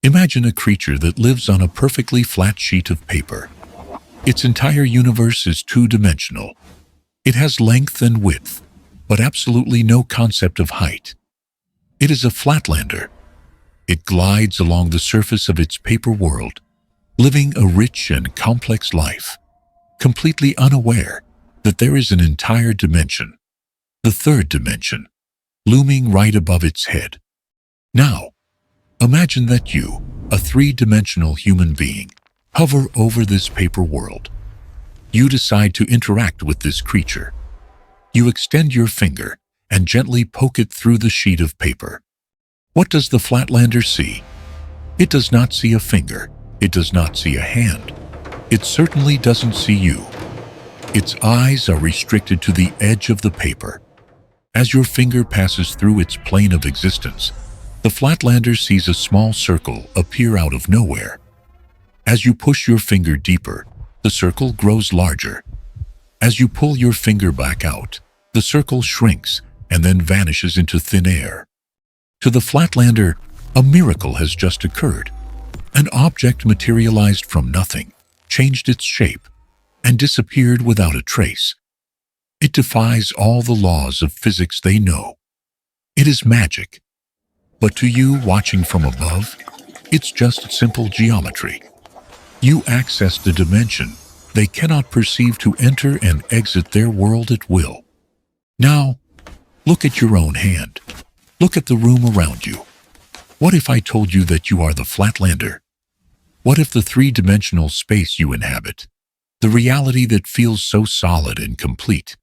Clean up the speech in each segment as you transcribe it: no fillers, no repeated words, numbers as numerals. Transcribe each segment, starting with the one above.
Imagine a creature that lives on a perfectly flat sheet of paper. Its entire universe is two-dimensional. It has length and width, but absolutely no concept of height. It is a flatlander. It glides along the surface of its paper world, living a rich and complex life, completely unaware that there is an entire dimension, the third dimension, looming right above its head. Now, imagine that you, a three-dimensional human being, hover over this paper world. You decide to interact with this creature. You extend your finger and gently poke it through the sheet of paper. What does the flatlander see? It does not see a finger. It does not see a hand. It certainly doesn't see you. Its eyes are restricted to the edge of the paper. As your finger passes through its plane of existence, the flatlander sees a small circle appear out of nowhere. As you push your finger deeper, the circle grows larger. As you pull your finger back out, the circle shrinks and then vanishes into thin air. To the flatlander, a miracle has just occurred. An object materialized from nothing, changed its shape, and disappeared without a trace. It defies all the laws of physics they know. It is magic. But to you watching from above, it's just simple geometry. You access the dimension they cannot perceive to enter and exit their world at will. Now, look at your own hand. Look at the room around you. What if I told you that you are the flatlander? What if the three-dimensional space you inhabit, the reality that feels so solid and complete,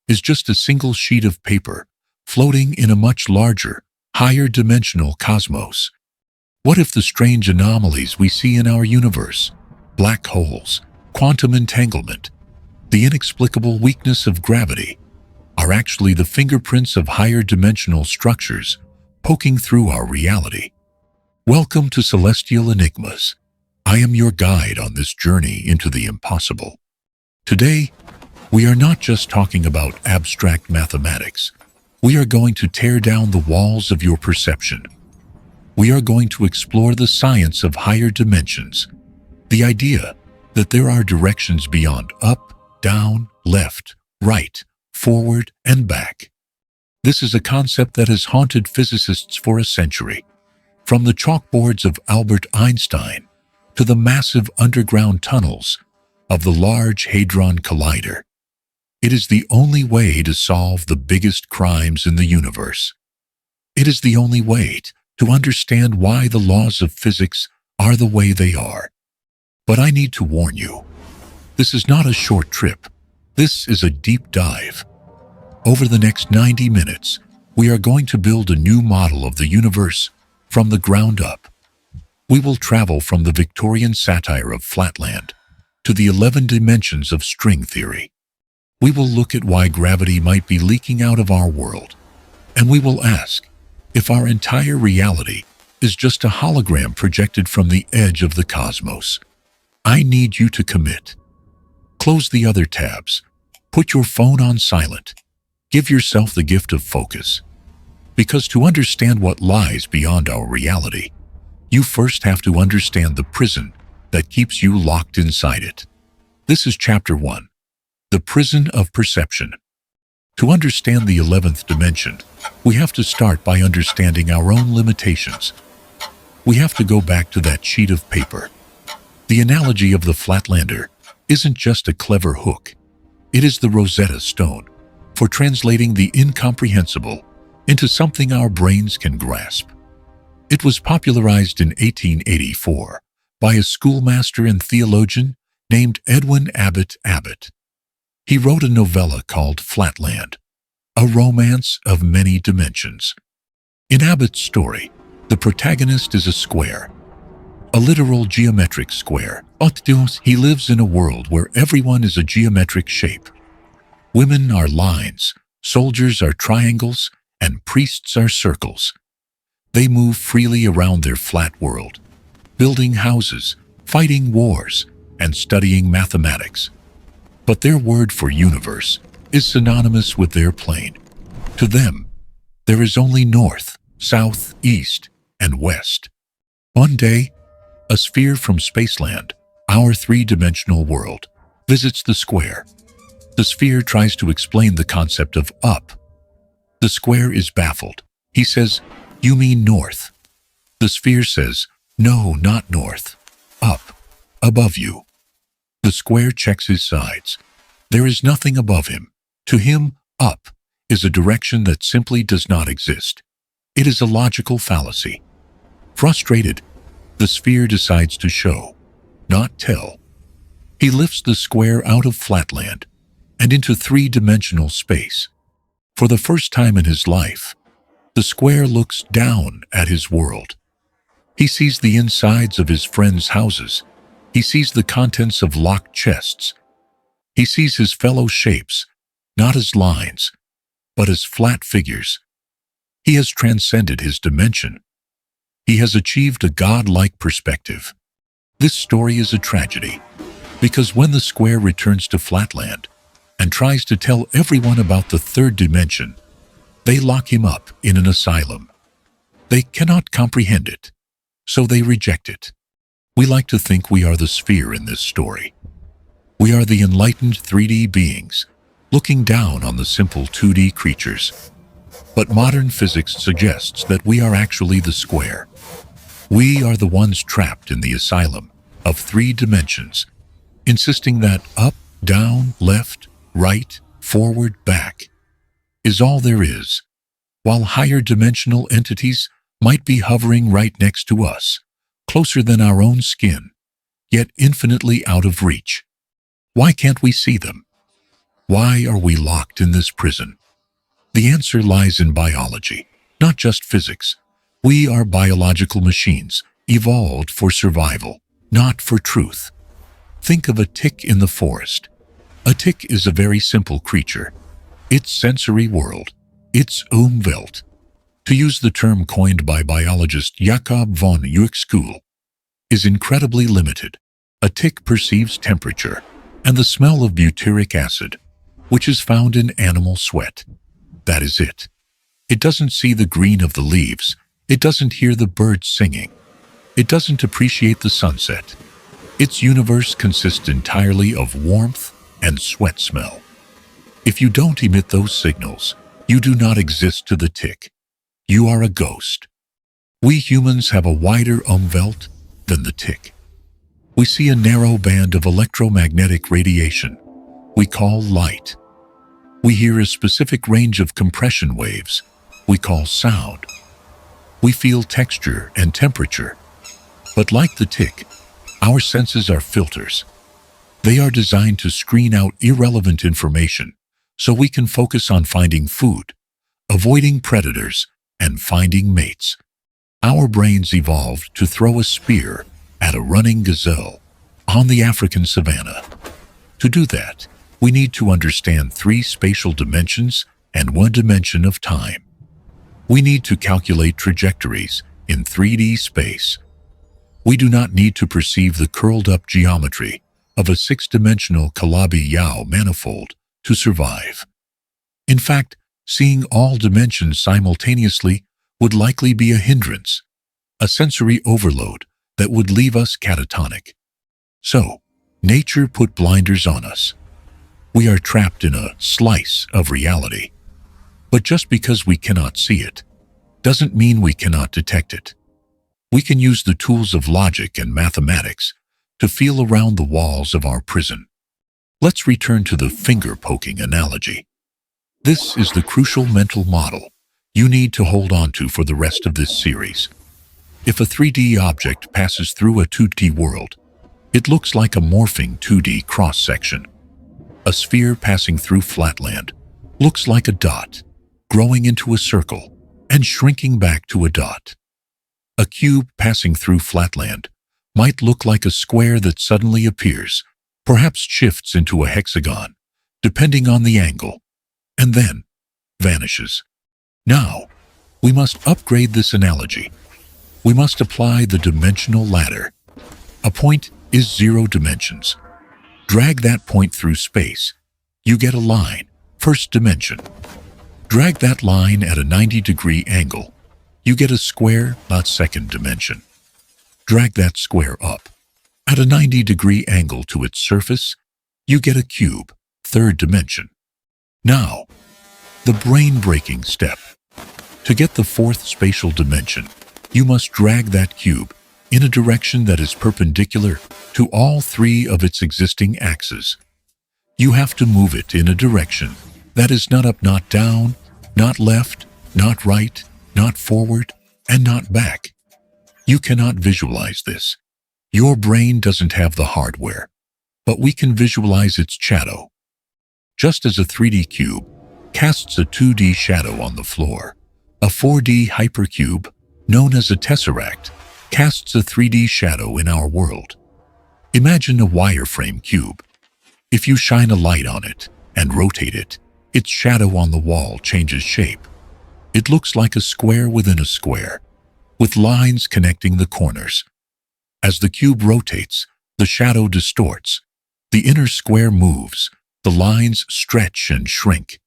is just a single sheet of paper floating in a much larger, higher-dimensional cosmos? What if the strange anomalies we see in our universe, black holes, quantum entanglement, the inexplicable weakness of gravity, are actually the fingerprints of higher-dimensional structures poking through our reality? Welcome to Celestial Enigmas. I am your guide on this journey into the impossible. Today, we are not just talking about abstract mathematics. We are going to tear down the walls of your perception. We are going to explore the science of higher dimensions, the idea that there are directions beyond up, down, left, right, forward, and back. This is a concept that has haunted physicists for a century, from the chalkboards of Albert Einstein to the massive underground tunnels of the Large Hadron Collider. It is the only way to solve the biggest crimes in the universe. It is the only way to understand why the laws of physics are the way they are. But I need to warn you, this is not a short trip. This is a deep dive. Over the next 90 minutes, we are going to build a new model of the universe from the ground up. We will travel from the Victorian satire of Flatland to the 11 dimensions of string theory. We will look at why gravity might be leaking out of our world, and we will ask if our entire reality is just a hologram projected from the edge of the cosmos. I need you to commit. Close the other tabs. Put your phone on silent. Give yourself the gift of focus. Because to understand what lies beyond our reality, you first have to understand the prison that keeps you locked inside it. This is Chapter 1, the prison of perception. To understand the 11th dimension, we have to start by understanding our own limitations. We have to go back to that sheet of paper. The analogy of the flatlander isn't just a clever hook. It is the Rosetta Stone for translating the incomprehensible into something our brains can grasp. It was popularized in 1884 by a schoolmaster and theologian named Edwin Abbott Abbott. He wrote a novella called Flatland, a romance of many dimensions. In Abbott's story, the protagonist is a square, a literal geometric square. He lives in a world where everyone is a geometric shape. Women are lines, soldiers are triangles, and priests are circles. They move freely around their flat world, building houses, fighting wars, and studying mathematics. But their word for universe is synonymous with their plane. To them, there is only north, south, east, and west. One day, a sphere from Spaceland, our three-dimensional world, visits the square. The sphere tries to explain the concept of up. The square is baffled. He says, "You mean north." The sphere says, "No, not north. Up, above you." The square checks his sides. There is nothing above him. To him, up is a direction that simply does not exist. It is a logical fallacy. Frustrated, the sphere decides to show, not tell. He lifts the square out of Flatland and into three-dimensional space. For the first time in his life, the square looks down at his world. He sees the insides of his friends' houses. He sees the contents of locked chests. He sees his fellow shapes, not as lines, but as flat figures. He has transcended his dimension. He has achieved a godlike perspective. This story is a tragedy, because when the square returns to Flatland and tries to tell everyone about the third dimension, they lock him up in an asylum. They cannot comprehend it, so they reject it. We like to think we are the sphere in this story. We are the enlightened 3D beings, looking down on the simple 2D creatures. But modern physics suggests that we are actually the square. We are the ones trapped in the asylum of 3 dimensions, insisting that up, down, left, right, forward, back is all there is, while higher dimensional entities might be hovering right next to us, closer than our own skin, yet infinitely out of reach. Why can't we see them? Why are we locked in this prison? The answer lies in biology, not just physics. We are biological machines, evolved for survival, not for truth. Think of a tick in the forest. A tick is a very simple creature. Its sensory world, its Umwelt, to use the term coined by biologist Jakob von Uexküll, is incredibly limited. A tick perceives temperature and the smell of butyric acid, which is found in animal sweat. That is it. It doesn't see the green of the leaves. It doesn't hear the birds singing. It doesn't appreciate the sunset. Its universe consists entirely of warmth and sweat smell. If you don't emit those signals, you do not exist to the tick. You are a ghost. We humans have a wider Umwelt than the tick. We see a narrow band of electromagnetic radiation we call light. We hear a specific range of compression waves we call sound. We feel texture and temperature. But like the tick, our senses are filters. They are designed to screen out irrelevant information so we can focus on finding food, avoiding predators, and finding mates. Our brains evolved to throw a spear at a running gazelle on the African savanna. To do that, we need to understand 3 spatial dimensions and 1 dimension of time. We need to calculate trajectories in 3D space. We do not need to perceive the curled-up geometry of a 6-dimensional Calabi-Yau manifold to survive. In fact, seeing all dimensions simultaneously would likely be a hindrance, a sensory overload that would leave us catatonic. So, nature put blinders on us. We are trapped in a slice of reality. But just because we cannot see it, doesn't mean we cannot detect it. We can use the tools of logic and mathematics to feel around the walls of our prison. Let's return to the finger-poking analogy. This is the crucial mental model you need to hold on to for the rest of this series. If a 3D object passes through a 2D world, it looks like a morphing 2D cross-section. A sphere passing through Flatland looks like a dot, growing into a circle and shrinking back to a dot. A cube passing through Flatland might look like a square that suddenly appears, perhaps shifts into a hexagon, depending on the angle, and then vanishes. Now, we must upgrade this analogy. We must apply the dimensional ladder. A point is 0 dimensions. Drag that point through space. You get a line, first dimension. Drag that line at a 90-degree angle. You get a square, not second dimension. Drag that square up. At a 90-degree angle to its surface, you get a cube, third dimension. Now, the brain-breaking step. To get the fourth spatial dimension, you must drag that cube in a direction that is perpendicular to all three of its existing axes. You have to move it in a direction that is not up, not down, not left, not right, not forward, and not back. You cannot visualize this. Your brain doesn't have the hardware, but we can visualize its shadow. Just as a 3D cube casts a 2D shadow on the floor, a 4D hypercube, known as a tesseract, casts a 3D shadow in our world. Imagine a wireframe cube. If you shine a light on it and rotate it, its shadow on the wall changes shape. It looks like a square within a square, with lines connecting the corners. As the cube rotates, the shadow distorts. The inner square moves, the lines stretch and shrink.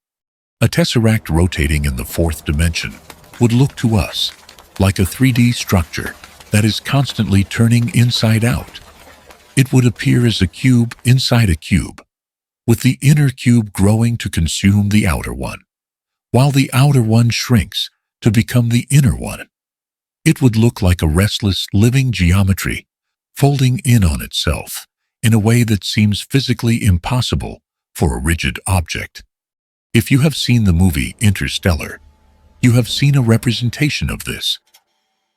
A tesseract rotating in the fourth dimension would look to us like a 3D structure that is constantly turning inside out. It would appear as a cube inside a cube, with the inner cube growing to consume the outer one, while the outer one shrinks to become the inner one. It would look like a restless, living geometry, folding in on itself in a way that seems physically impossible for a rigid object. If you have seen the movie Interstellar, you have seen a representation of this.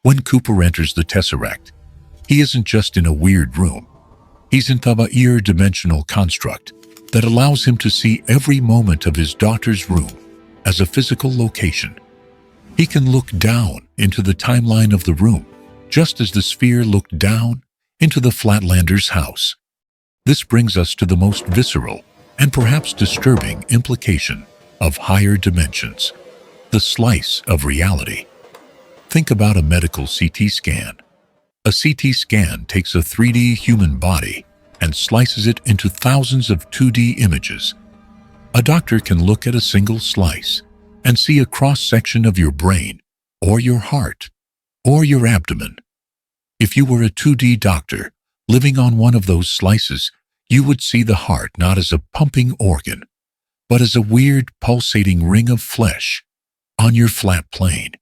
When Cooper enters the Tesseract, he isn't just in a weird room. He's in the dimensional construct that allows him to see every moment of his daughter's room as a physical location. He can look down into the timeline of the room, just as the sphere looked down into the Flatlander's house. This brings us to the most visceral and perhaps disturbing implication of higher dimensions, the slice of reality. Think about a medical CT scan. A CT scan takes a 3D human body and slices it into thousands of 2D images. A doctor can look at a single slice and see a cross-section of your brain, or your heart, or your abdomen. If you were a 2D doctor living on one of those slices, you would see the heart not as a pumping organ, but as a weird pulsating ring of flesh on your flat plane.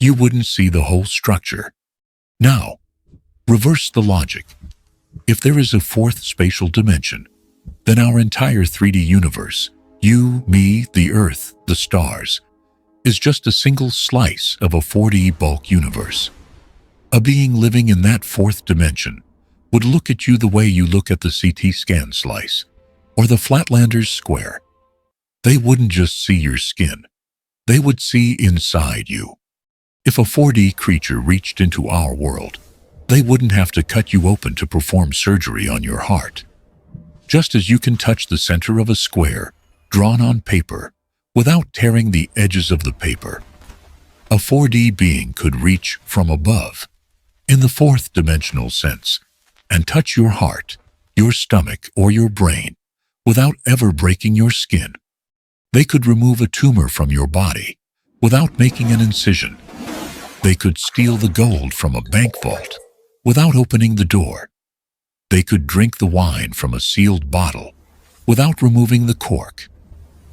You wouldn't see the whole structure. Now, reverse the logic. If there is a fourth spatial dimension, then our entire 3D universe, you, me, the Earth, the stars, is just a single slice of a 4D bulk universe. A being living in that fourth dimension would look at you the way you look at the CT scan slice or the Flatlander's square. They wouldn't just see your skin. They would see inside you. If a 4D creature reached into our world, they wouldn't have to cut you open to perform surgery on your heart. Just as you can touch the center of a square drawn on paper without tearing the edges of the paper, a 4D being could reach from above, in the fourth dimensional sense, and touch your heart, your stomach, or your brain without ever breaking your skin. They could remove a tumor from your body without making an incision. They could steal the gold from a bank vault without opening the door. They could drink the wine from a sealed bottle without removing the cork.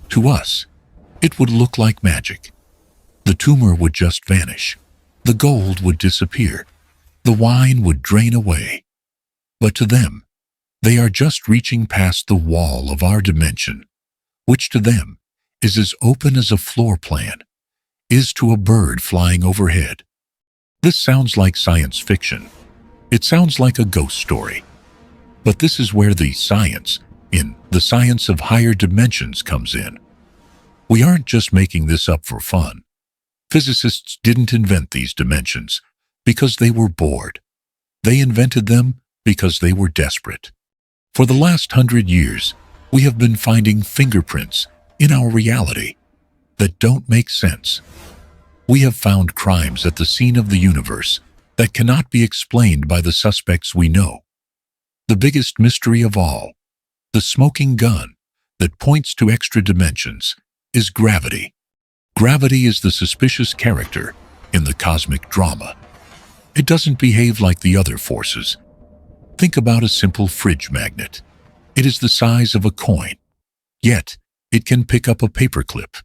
To us, it would look like magic. The tumor would just vanish. The gold would disappear. The wine would drain away. But to them, they are just reaching past the wall of our dimension, which to them is as open as a floor plan is to a bird flying overhead. This sounds like science fiction. It sounds like a ghost story. But this is where the science in the science of higher dimensions comes in. We aren't just making this up for fun. Physicists didn't invent these dimensions because they were bored. They invented them because they were desperate. For the last 100 years, we have been finding fingerprints in our reality that don't make sense. We have found crimes at the scene of the universe that cannot be explained by the suspects we know. The biggest mystery of all, the smoking gun that points to extra dimensions, is gravity. Gravity is the suspicious character in the cosmic drama. It doesn't behave like the other forces. Think about a simple fridge magnet. It is the size of a coin, yet it can pick up a paperclip.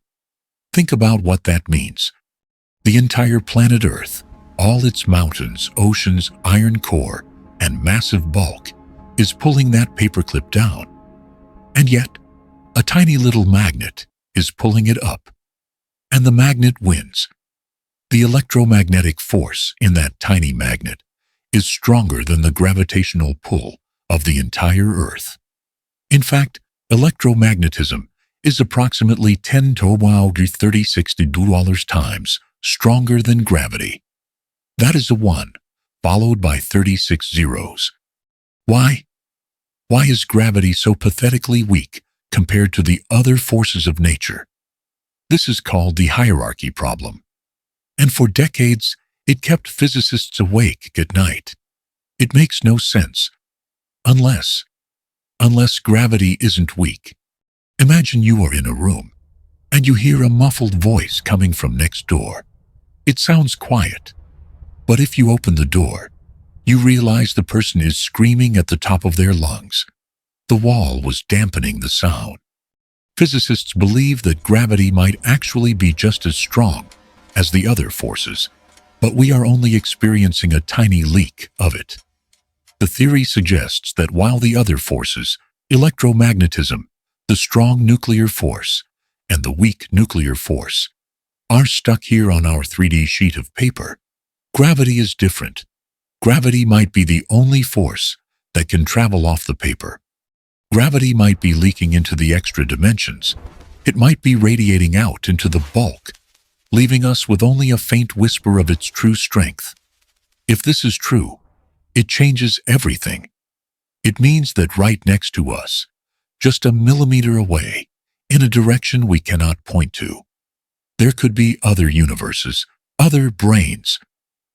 Think about what that means. The entire planet Earth, all its mountains, oceans, iron core, and massive bulk, is pulling that paperclip down. And yet, a tiny little magnet is pulling it up. And the magnet wins. The electromagnetic force in that tiny magnet is stronger than the gravitational pull of the entire Earth. In fact, electromagnetism is approximately 10 to the 36 times stronger than gravity. That is a 1, followed by 36 zeros. Why? Why is gravity so pathetically weak compared to the other forces of nature? This is called the hierarchy problem. And for decades, it kept physicists awake at night. It makes no sense. Unless gravity isn't weak. Imagine you are in a room, and you hear a muffled voice coming from next door. It sounds quiet, but if you open the door, you realize the person is screaming at the top of their lungs. The wall was dampening the sound. Physicists believe that gravity might actually be just as strong as the other forces, but we are only experiencing a tiny leak of it. The theory suggests that while the other forces, electromagnetism, the strong nuclear force, and the weak nuclear force, are stuck here on our 3D sheet of paper, gravity is different. Gravity might be the only force that can travel off the paper. Gravity might be leaking into the extra dimensions. It might be radiating out into the bulk, leaving us with only a faint whisper of its true strength. If this is true, it changes everything. It means that right next to us, just a millimeter away, in a direction we cannot point to, there could be other universes, other brains,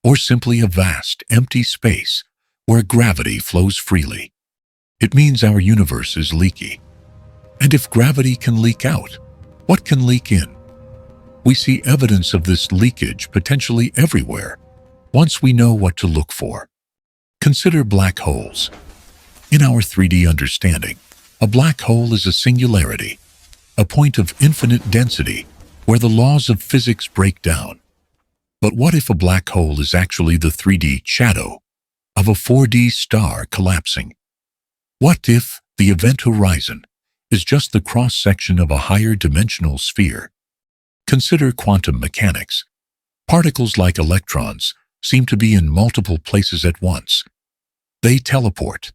or simply a vast, empty space where gravity flows freely. It means our universe is leaky. And if gravity can leak out, what can leak in? We see evidence of this leakage potentially everywhere, once we know what to look for. Consider black holes. In our 3D understanding, a black hole is a singularity, a point of infinite density where the laws of physics break down. But what if a black hole is actually the 3D shadow of a 4D star collapsing? What if the event horizon is just the cross-section of a higher dimensional sphere? Consider quantum mechanics. Particles like electrons seem to be in multiple places at once. They teleport.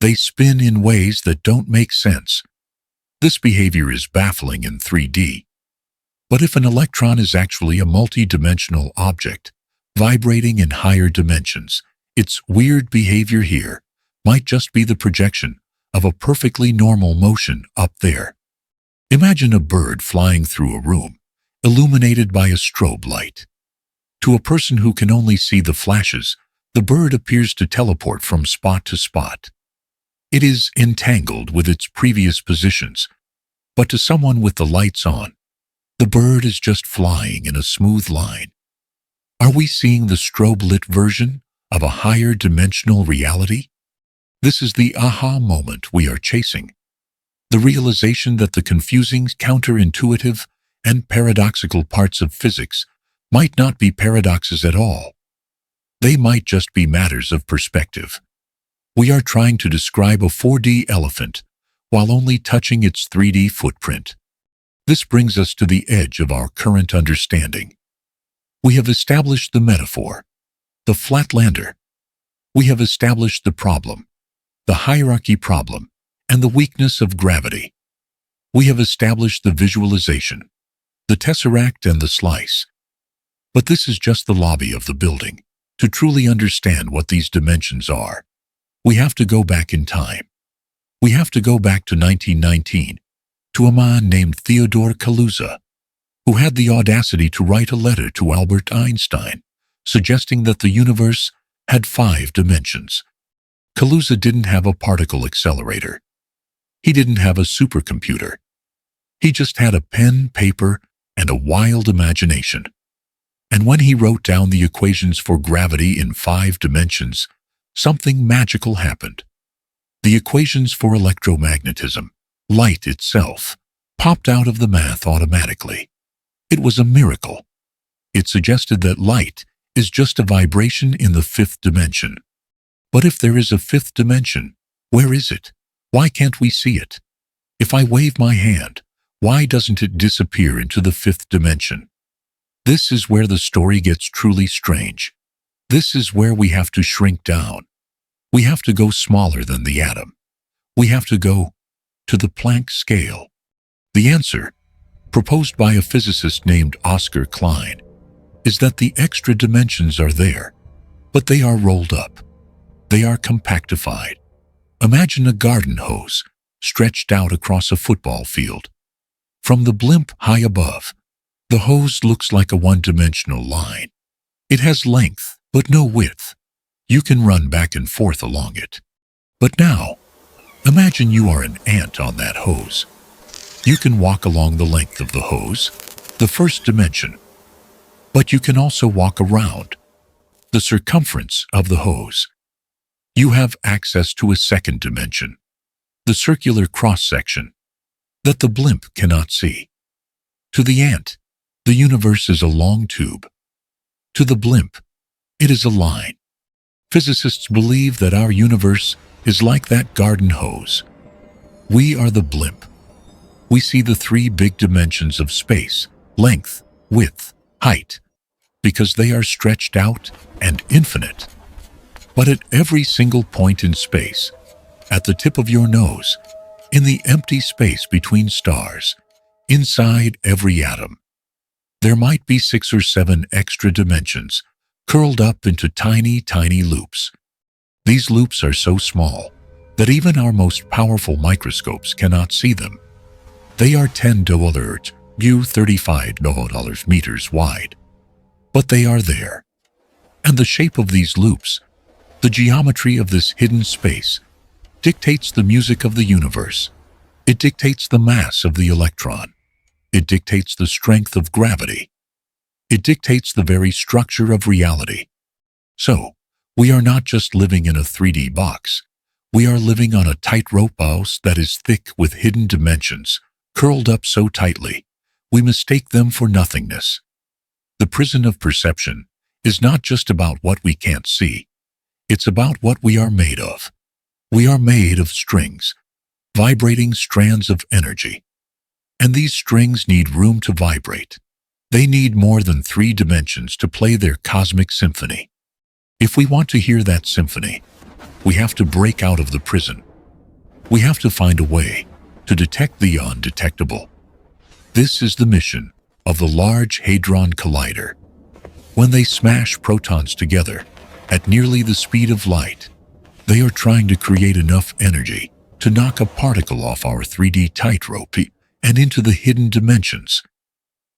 They spin in ways that don't make sense. This behavior is baffling in 3D. But if an electron is actually a multi-dimensional object, vibrating in higher dimensions, its weird behavior here might just be the projection of a perfectly normal motion up there. Imagine a bird flying through a room, illuminated by a strobe light. To a person who can only see the flashes, the bird appears to teleport from spot to spot. It is entangled with its previous positions, but to someone with the lights on, the bird is just flying in a smooth line. Are we seeing the strobe-lit version of a higher dimensional reality? This is the aha moment we are chasing. The realization that the confusing, counterintuitive, and paradoxical parts of physics might not be paradoxes at all. They might just be matters of perspective. We are trying to describe a 4D elephant while only touching its 3D footprint. This brings us to the edge of our current understanding. We have established the metaphor, the Flatlander. We have established the problem, the hierarchy problem, and the weakness of gravity. We have established the visualization, the tesseract and the slice. But this is just the lobby of the building. To truly understand what these dimensions are, we have to go back in time. We have to go back to 1919, to a man named Theodore Kaluza, who had the audacity to write a letter to Albert Einstein, suggesting that the universe had 5 dimensions. Kaluza didn't have a particle accelerator. He didn't have a supercomputer. He just had a pen, paper, and a wild imagination. And when he wrote down the equations for gravity in 5 dimensions, something magical happened. The equations for electromagnetism, light itself, popped out of the math automatically. It was a miracle. It suggested that light is just a vibration in the 5th dimension. But if there is a 5th dimension, where is it? Why can't we see it? If I wave my hand, why doesn't it disappear into the 5th dimension? This is where the story gets truly strange. This is where we have to shrink down. We have to go smaller than the atom. We have to go to the Planck scale. The answer, proposed by a physicist named Oscar Klein, is that the extra dimensions are there, but they are rolled up. They are compactified. Imagine a garden hose stretched out across a football field. From the blimp high above, the hose looks like a one-dimensional line. It has length, but no width. You can run back and forth along it. But now, imagine you are an ant on that hose. You can walk along the length of the hose, the 1st dimension. But you can also walk around the circumference of the hose. You have access to a 2nd dimension, the circular cross-section, that the blimp cannot see. To the ant, the universe is a long tube. To the blimp, it is a line. Physicists believe that our universe is like that garden hose. We are the blimp. We see the 3 big dimensions of space, length, width, height, because they are stretched out and infinite. But at every single point in space, at the tip of your nose, in the empty space between stars, inside every atom, there might be 6 or 7 extra dimensions curled up into tiny, tiny loops. These loops are so small that even our most powerful microscopes cannot see them. They are 10 $35 meters wide. But they are there. And the shape of these loops, the geometry of this hidden space, dictates the music of the universe. It dictates the mass of the electron. It dictates the strength of gravity. It dictates the very structure of reality. So, we are not just living in a 3D box. We are living on a tightrope house that is thick with hidden dimensions, curled up so tightly, we mistake them for nothingness. The prison of perception is not just about what we can't see. It's about what we are made of. We are made of strings, vibrating strands of energy. And these strings need room to vibrate. They need more than 3 dimensions to play their cosmic symphony. If we want to hear that symphony, we have to break out of the prison. We have to find a way to detect the undetectable. This is the mission of the Large Hadron Collider. When they smash protons together at nearly the speed of light, they are trying to create enough energy to knock a particle off our 3D tightrope and into the hidden dimensions.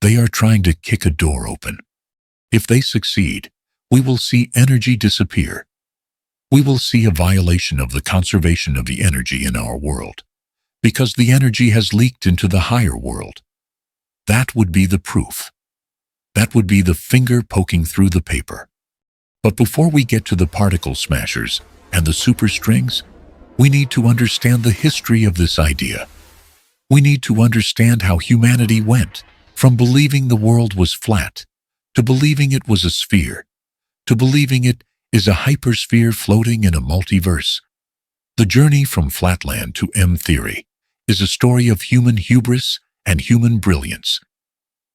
They are trying to kick a door open. If they succeed, we will see energy disappear. We will see a violation of the conservation of the energy in our world, because the energy has leaked into the higher world. That would be the proof. That would be the finger poking through the paper. But before we get to the particle smashers and the superstrings, we need to understand the history of this idea. We need to understand how humanity went from believing the world was flat to believing it was a sphere, to believing it is a hypersphere floating in a multiverse. The journey from Flatland to M-theory is a story of human hubris and human brilliance.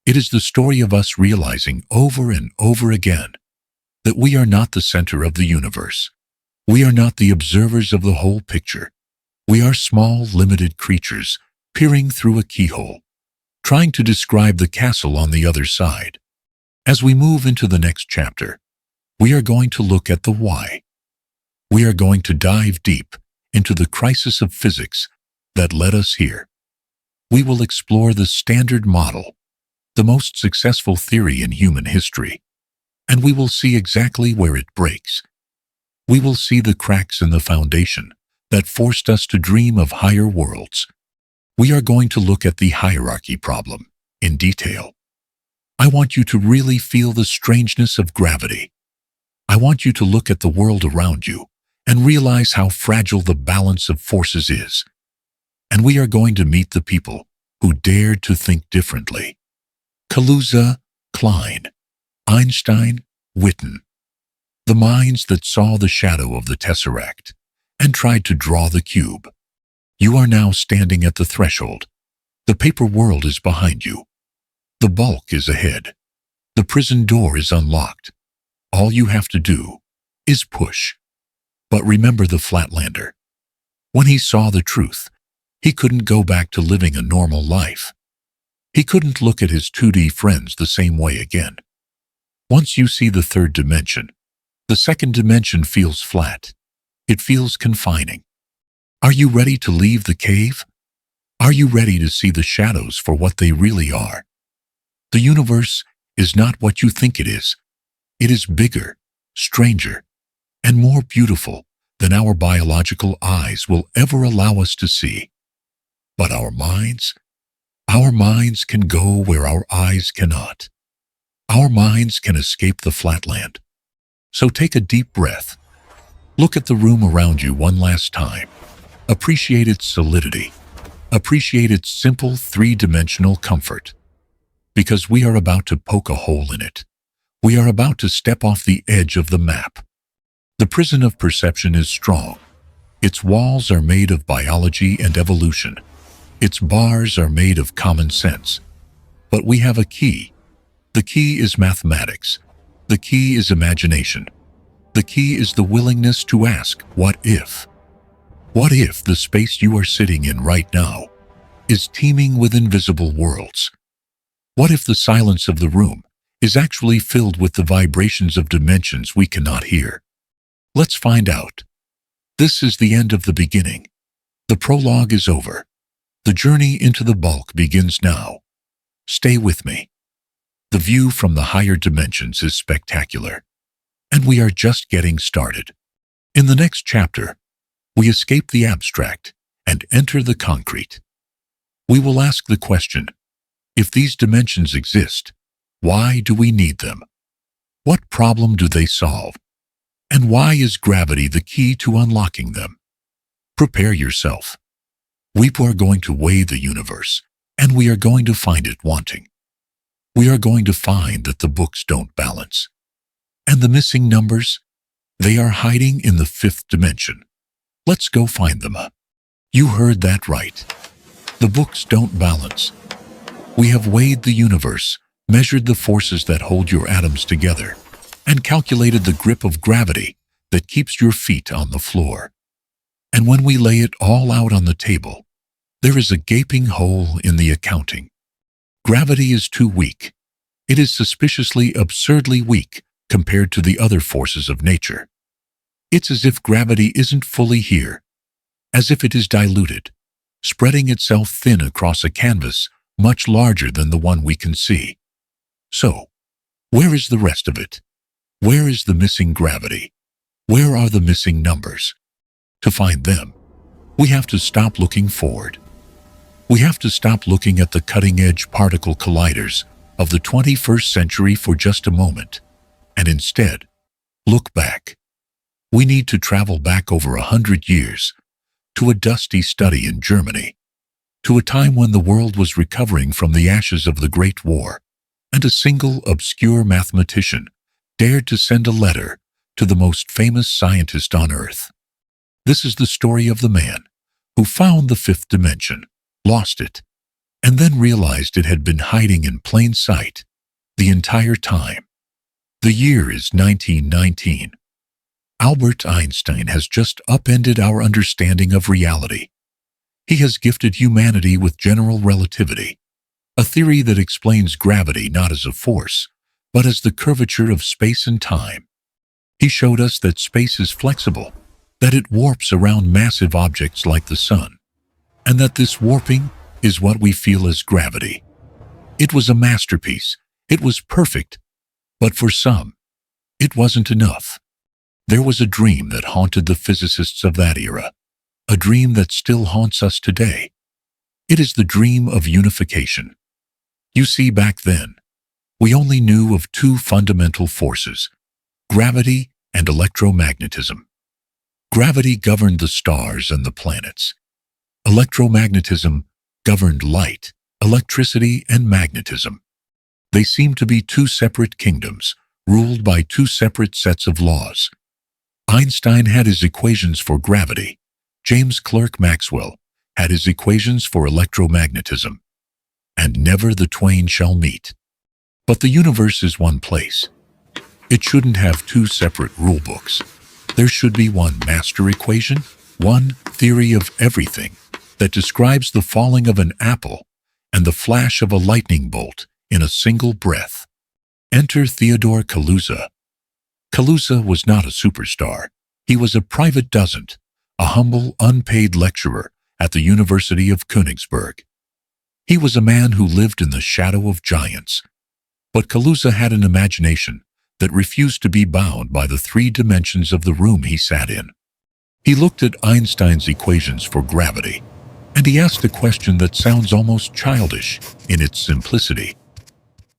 It is the story of us realizing over and over again that we are not the center of the universe. We are not the observers of the whole picture. We are small, limited creatures peering through a keyhole, trying to describe the castle on the other side. As we move into the next chapter, we are going to look at the why. We are going to dive deep into the crisis of physics that led us here. We will explore the Standard Model, the most successful theory in human history, and we will see exactly where it breaks. We will see the cracks in the foundation that forced us to dream of higher worlds. We are going to look at the hierarchy problem in detail. I want you to really feel the strangeness of gravity. I want you to look at the world around you and realize how fragile the balance of forces is. And we are going to meet the people who dared to think differently. Kaluza, Klein, Einstein, Witten. The minds that saw the shadow of the tesseract and tried to draw the cube. You are now standing at the threshold. The paper world is behind you. The bulk is ahead. The prison door is unlocked. All you have to do is push. But remember the Flatlander. When he saw the truth, he couldn't go back to living a normal life. He couldn't look at his 2D friends the same way again. Once you see the third dimension, the second dimension feels flat. It feels confining. Are you ready to leave the cave? Are you ready to see the shadows for what they really are? The universe is not what you think it is. It is bigger, stranger, and more beautiful than our biological eyes will ever allow us to see. But our minds can go where our eyes cannot. Our minds can escape the flatland. So take a deep breath. Look at the room around you one last time. Appreciate its solidity. Appreciate its simple three-dimensional comfort. Because we are about to poke a hole in it. We are about to step off the edge of the map. The prison of perception is strong. Its walls are made of biology and evolution. Its bars are made of common sense. But we have a key. The key is mathematics. The key is imagination. The key is the willingness to ask, what if? What if the space you are sitting in right now is teeming with invisible worlds? What if the silence of the room is actually filled with the vibrations of dimensions we cannot hear? Let's find out. This is the end of the beginning. The prologue is over. The journey into the bulk begins now. Stay with me. The view from the higher dimensions is spectacular. And we are just getting started. In the next chapter, we escape the abstract and enter the concrete. We will ask the question, if these dimensions exist, why do we need them? What problem do they solve? And why is gravity the key to unlocking them? Prepare yourself. We are going to weigh the universe, and we are going to find it wanting. We are going to find that the books don't balance. And the missing numbers, they are hiding in the fifth dimension. Let's go find them. You heard that right. The books don't balance. We have weighed the universe, measured the forces that hold your atoms together, and calculated the grip of gravity that keeps your feet on the floor. And when we lay it all out on the table, there is a gaping hole in the accounting. Gravity is too weak. It is suspiciously, absurdly weak compared to the other forces of nature. It's as if gravity isn't fully here, as if it is diluted, spreading itself thin across a canvas much larger than the one we can see. So, where is the rest of it? Where is the missing gravity? Where are the missing numbers? To find them, we have to stop looking forward. We have to stop looking at the cutting-edge particle colliders of the 21st century for just a moment, and instead, look back. We need to travel back over 100 years, to a dusty study in Germany, to a time when the world was recovering from the ashes of the Great War, and a single obscure mathematician dared to send a letter to the most famous scientist on Earth. This is the story of the man who found the fifth dimension, lost it, and then realized it had been hiding in plain sight the entire time. The year is 1919. Albert Einstein has just upended our understanding of reality. He has gifted humanity with general relativity, a theory that explains gravity not as a force, but as the curvature of space and time. He showed us that space is flexible, that it warps around massive objects like the sun, and that this warping is what we feel as gravity. It was a masterpiece. It was perfect. But for some, it wasn't enough. There was a dream that haunted the physicists of that era, a dream that still haunts us today. It is the dream of unification. You see, back then, We only knew of two fundamental forces, gravity and electromagnetism. Gravity governed the stars and the planets. Electromagnetism governed light, electricity, and magnetism. They seemed to be two separate kingdoms, ruled by two separate sets of laws. Einstein had his equations for gravity. James Clerk Maxwell had his equations for electromagnetism. And never the twain shall meet. But the universe is one place. It shouldn't have two separate rule books. There should be one master equation, one theory of everything that describes the falling of an apple and the flash of a lightning bolt in a single breath. Enter Theodore Kaluza. Kaluza was not a superstar. He was a private dozent, a humble, unpaid lecturer at the University of Königsberg. He was a man who lived in the shadow of giants. But Kaluza had an imagination that refused to be bound by the three dimensions of the room he sat in. He looked at Einstein's equations for gravity, and he asked a question that sounds almost childish in its simplicity.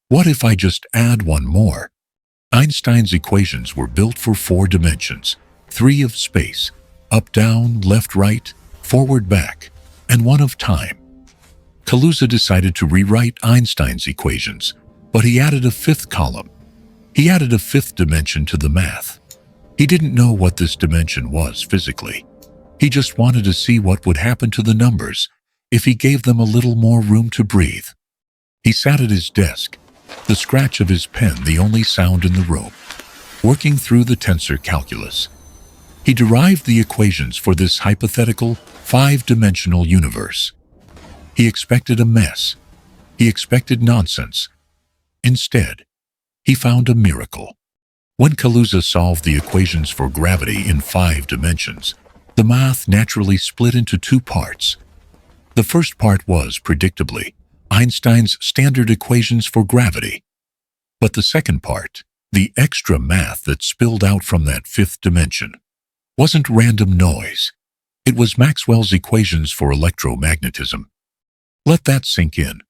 What if I just add one more? Einstein's equations were built for 4 dimensions, 3 of space, up, down, left, right, forward, back, and 1 of time. Kaluza decided to rewrite Einstein's equations, but he added a 5th column. He added a 5th dimension to the math. He didn't know what this dimension was physically. He just wanted to see what would happen to the numbers if he gave them a little more room to breathe. He sat at his desk, the scratch of his pen the only sound in the room, working through the tensor calculus. He derived the equations for this hypothetical 5-dimensional universe. He expected a mess. He expected nonsense. Instead, he found a miracle. When Kaluza solved the equations for gravity in 5 dimensions, the math naturally split into 2 parts. The first part was, predictably, Einstein's standard equations for gravity. But the second part, the extra math that spilled out from that 5th dimension, wasn't random noise. It was Maxwell's equations for electromagnetism. Let that sink in.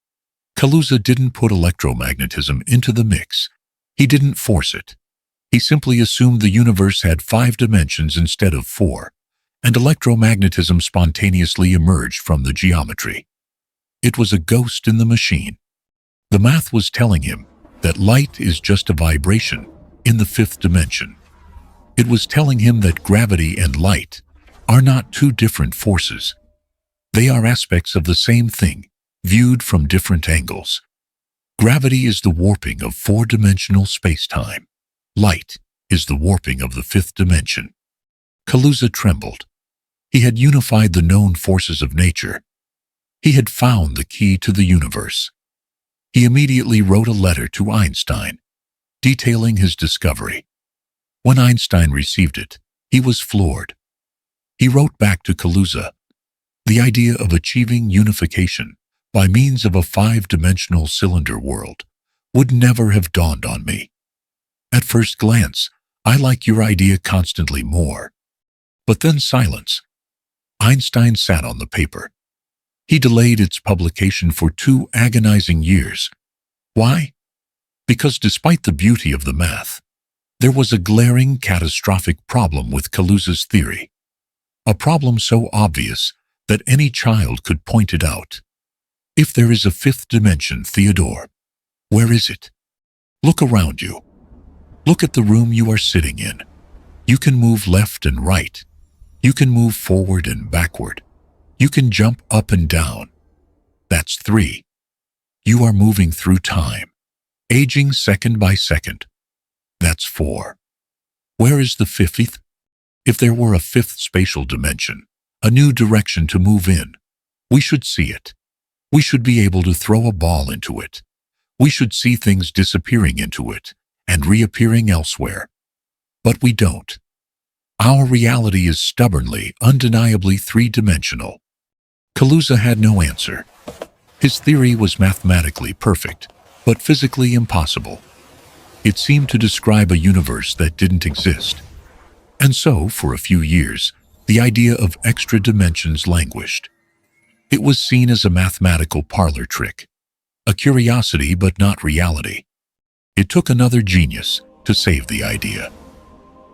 Kaluza didn't put electromagnetism into the mix. He didn't force it. He simply assumed the universe had 5 dimensions instead of 4, and electromagnetism spontaneously emerged from the geometry. It was a ghost in the machine. The math was telling him that light is just a vibration in the 5th dimension. It was telling him that gravity and light are not 2 different forces. They are aspects of the same thing, viewed from different angles. Gravity is the warping of 4-dimensional space-time. Light is the warping of the 5th dimension. Kaluza trembled. He had unified the known forces of nature. He had found the key to the universe. He immediately wrote a letter to Einstein, detailing his discovery. When Einstein received it, he was floored. He wrote back to Kaluza, "The idea of achieving unification by means of a 5-dimensional cylinder world would never have dawned on me. At first glance, I like your idea constantly more." But then silence. Einstein sat on the paper. He delayed its publication for 2 agonizing years. Why? Because despite the beauty of the math, there was a glaring, catastrophic problem with Kaluza's theory. A problem so obvious that any child could point it out. If there is a 5th dimension, Theodore, where is it? Look around you. Look at the room you are sitting in. You can move left and right. You can move forward and backward. You can jump up and down. That's 3. You are moving through time, aging second by second. That's 4. Where is the 5th? If there were a 5th spatial dimension, a new direction to move in, we should see it. We should be able to throw a ball into it. We should see things disappearing into it and reappearing elsewhere. But we don't. Our reality is stubbornly, undeniably 3-dimensional. Kaluza had no answer. His theory was mathematically perfect, but physically impossible. It seemed to describe a universe that didn't exist. And so, for a few years, the idea of extra dimensions languished. It was seen as a mathematical parlor trick, a curiosity but not reality. It took another genius to save the idea.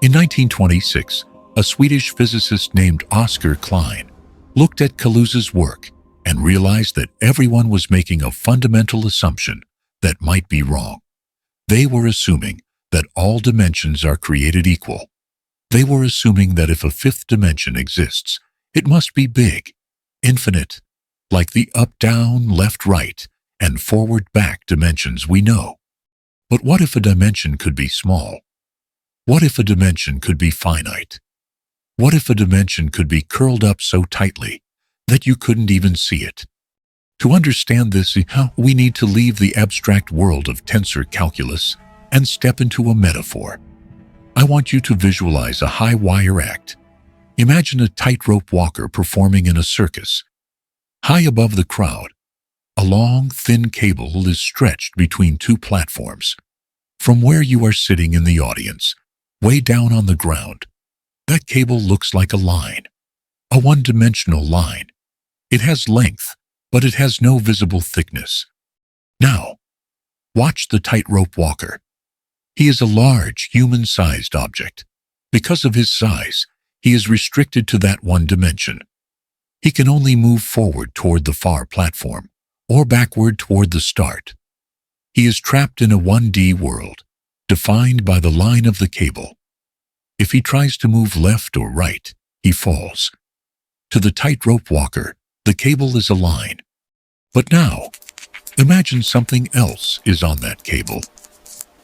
In 1926, a Swedish physicist named Oscar Klein looked at Kaluza's work and realized that everyone was making a fundamental assumption that might be wrong. They were assuming that all dimensions are created equal. They were assuming that if a fifth dimension exists, it must be big, infinite, like the up-down, left-right, and forward-back dimensions we know. But what if a dimension could be small? What if a dimension could be finite? What if a dimension could be curled up so tightly that you couldn't even see it? To understand this, we need to leave the abstract world of tensor calculus and step into a metaphor. I want you to visualize a high wire act. Imagine a tightrope walker performing in a circus. High above the crowd, a long, thin cable is stretched between two platforms. From where you are sitting in the audience, way down on the ground, that cable looks like a line, a one-dimensional line. It has length, but it has no visible thickness. Now, watch the tightrope walker. He is a large, human-sized object. Because of his size, he is restricted to that one dimension. He can only move forward toward the far platform, or backward toward the start. He is trapped in a 1D world, defined by the line of the cable. If he tries to move left or right, he falls. To the tightrope walker, the cable is a line. But now, imagine something else is on that cable.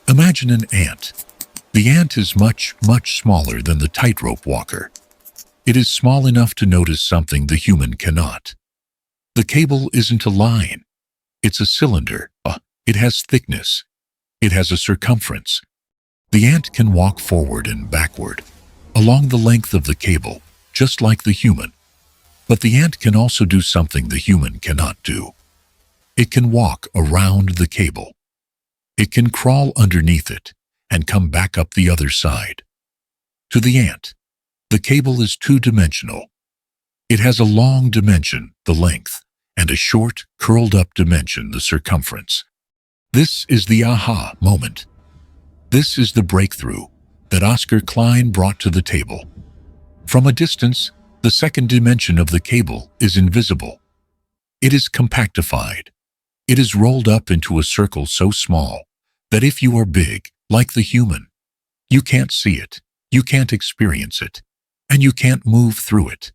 Imagine an ant. The ant is much, much smaller than the tightrope walker. It is small enough to notice something the human cannot. The cable isn't a line. It's a cylinder. It has thickness. It has a circumference. The ant can walk forward and backward, along the length of the cable, just like the human. But the ant can also do something the human cannot do. It can walk around the cable. It can crawl underneath it and come back up the other side. To the ant, the cable is two-dimensional. It has a long dimension, the length, and a short, curled-up dimension, the circumference. This is the aha moment. This is the breakthrough that Oscar Klein brought to the table. From a distance, the second dimension of the cable is invisible. It is compactified. It is rolled up into a circle so small that if you are big, like the human, you can't see it, you can't experience it, and you can't move through it.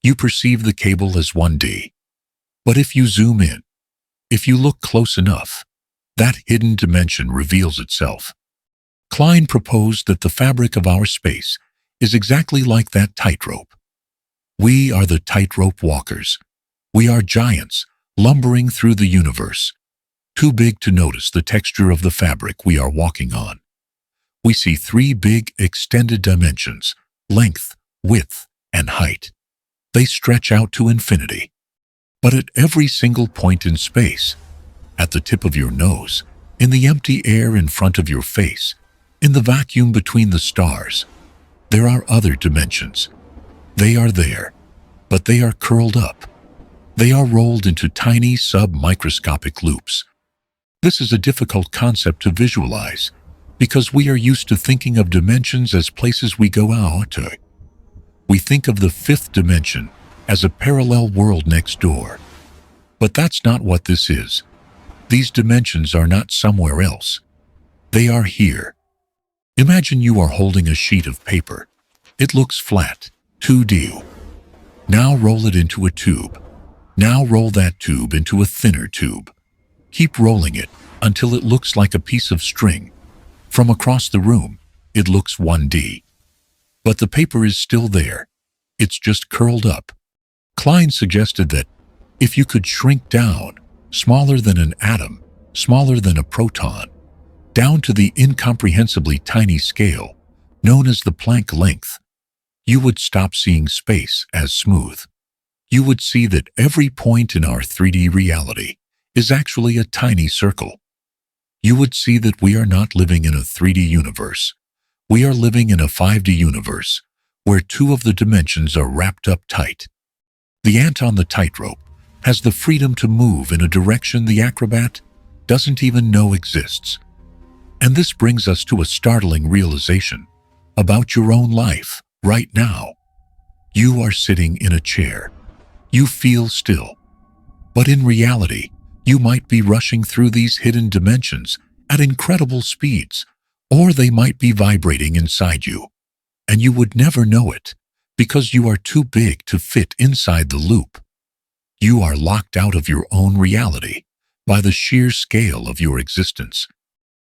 You perceive the cable as 1D. But if you zoom in, if you look close enough, that hidden dimension reveals itself. Klein proposed that the fabric of our space is exactly like that tightrope. We are the tightrope walkers. We are giants lumbering through the universe, too big to notice the texture of the fabric we are walking on. We see three big extended dimensions: length, width, and height. They stretch out to infinity. But at every single point in space, at the tip of your nose, in the empty air in front of your face, in the vacuum between the stars, there are other dimensions. They are there, but they are curled up. They are rolled into tiny sub-microscopic loops. This is a difficult concept to visualize because we are used to thinking of dimensions as places we go out to. We think of the fifth dimension as a parallel world next door. But that's not what this is. These dimensions are not somewhere else. They are here. Imagine you are holding a sheet of paper. It looks flat, 2D. Now roll it into a tube. Now roll that tube into a thinner tube. Keep rolling it until it looks like a piece of string. From across the room, it looks 1D. But the paper is still there. It's just curled up. Klein suggested that if you could shrink down, smaller than an atom, smaller than a proton, down to the incomprehensibly tiny scale known as the Planck length, you would stop seeing space as smooth. You would see that every point in our 3D reality is actually a tiny circle. You would see that we are not living in a 3D universe. We are living in a 5D universe where two of the dimensions are wrapped up tight. The ant on the tightrope has the freedom to move in a direction the acrobat doesn't even know exists. And this brings us to a startling realization about your own life right now. You are sitting in a chair. You feel still. But in reality, you might be rushing through these hidden dimensions at incredible speeds, or they might be vibrating inside you. And you would never know it because you are too big to fit inside the loop. You are locked out of your own reality by the sheer scale of your existence.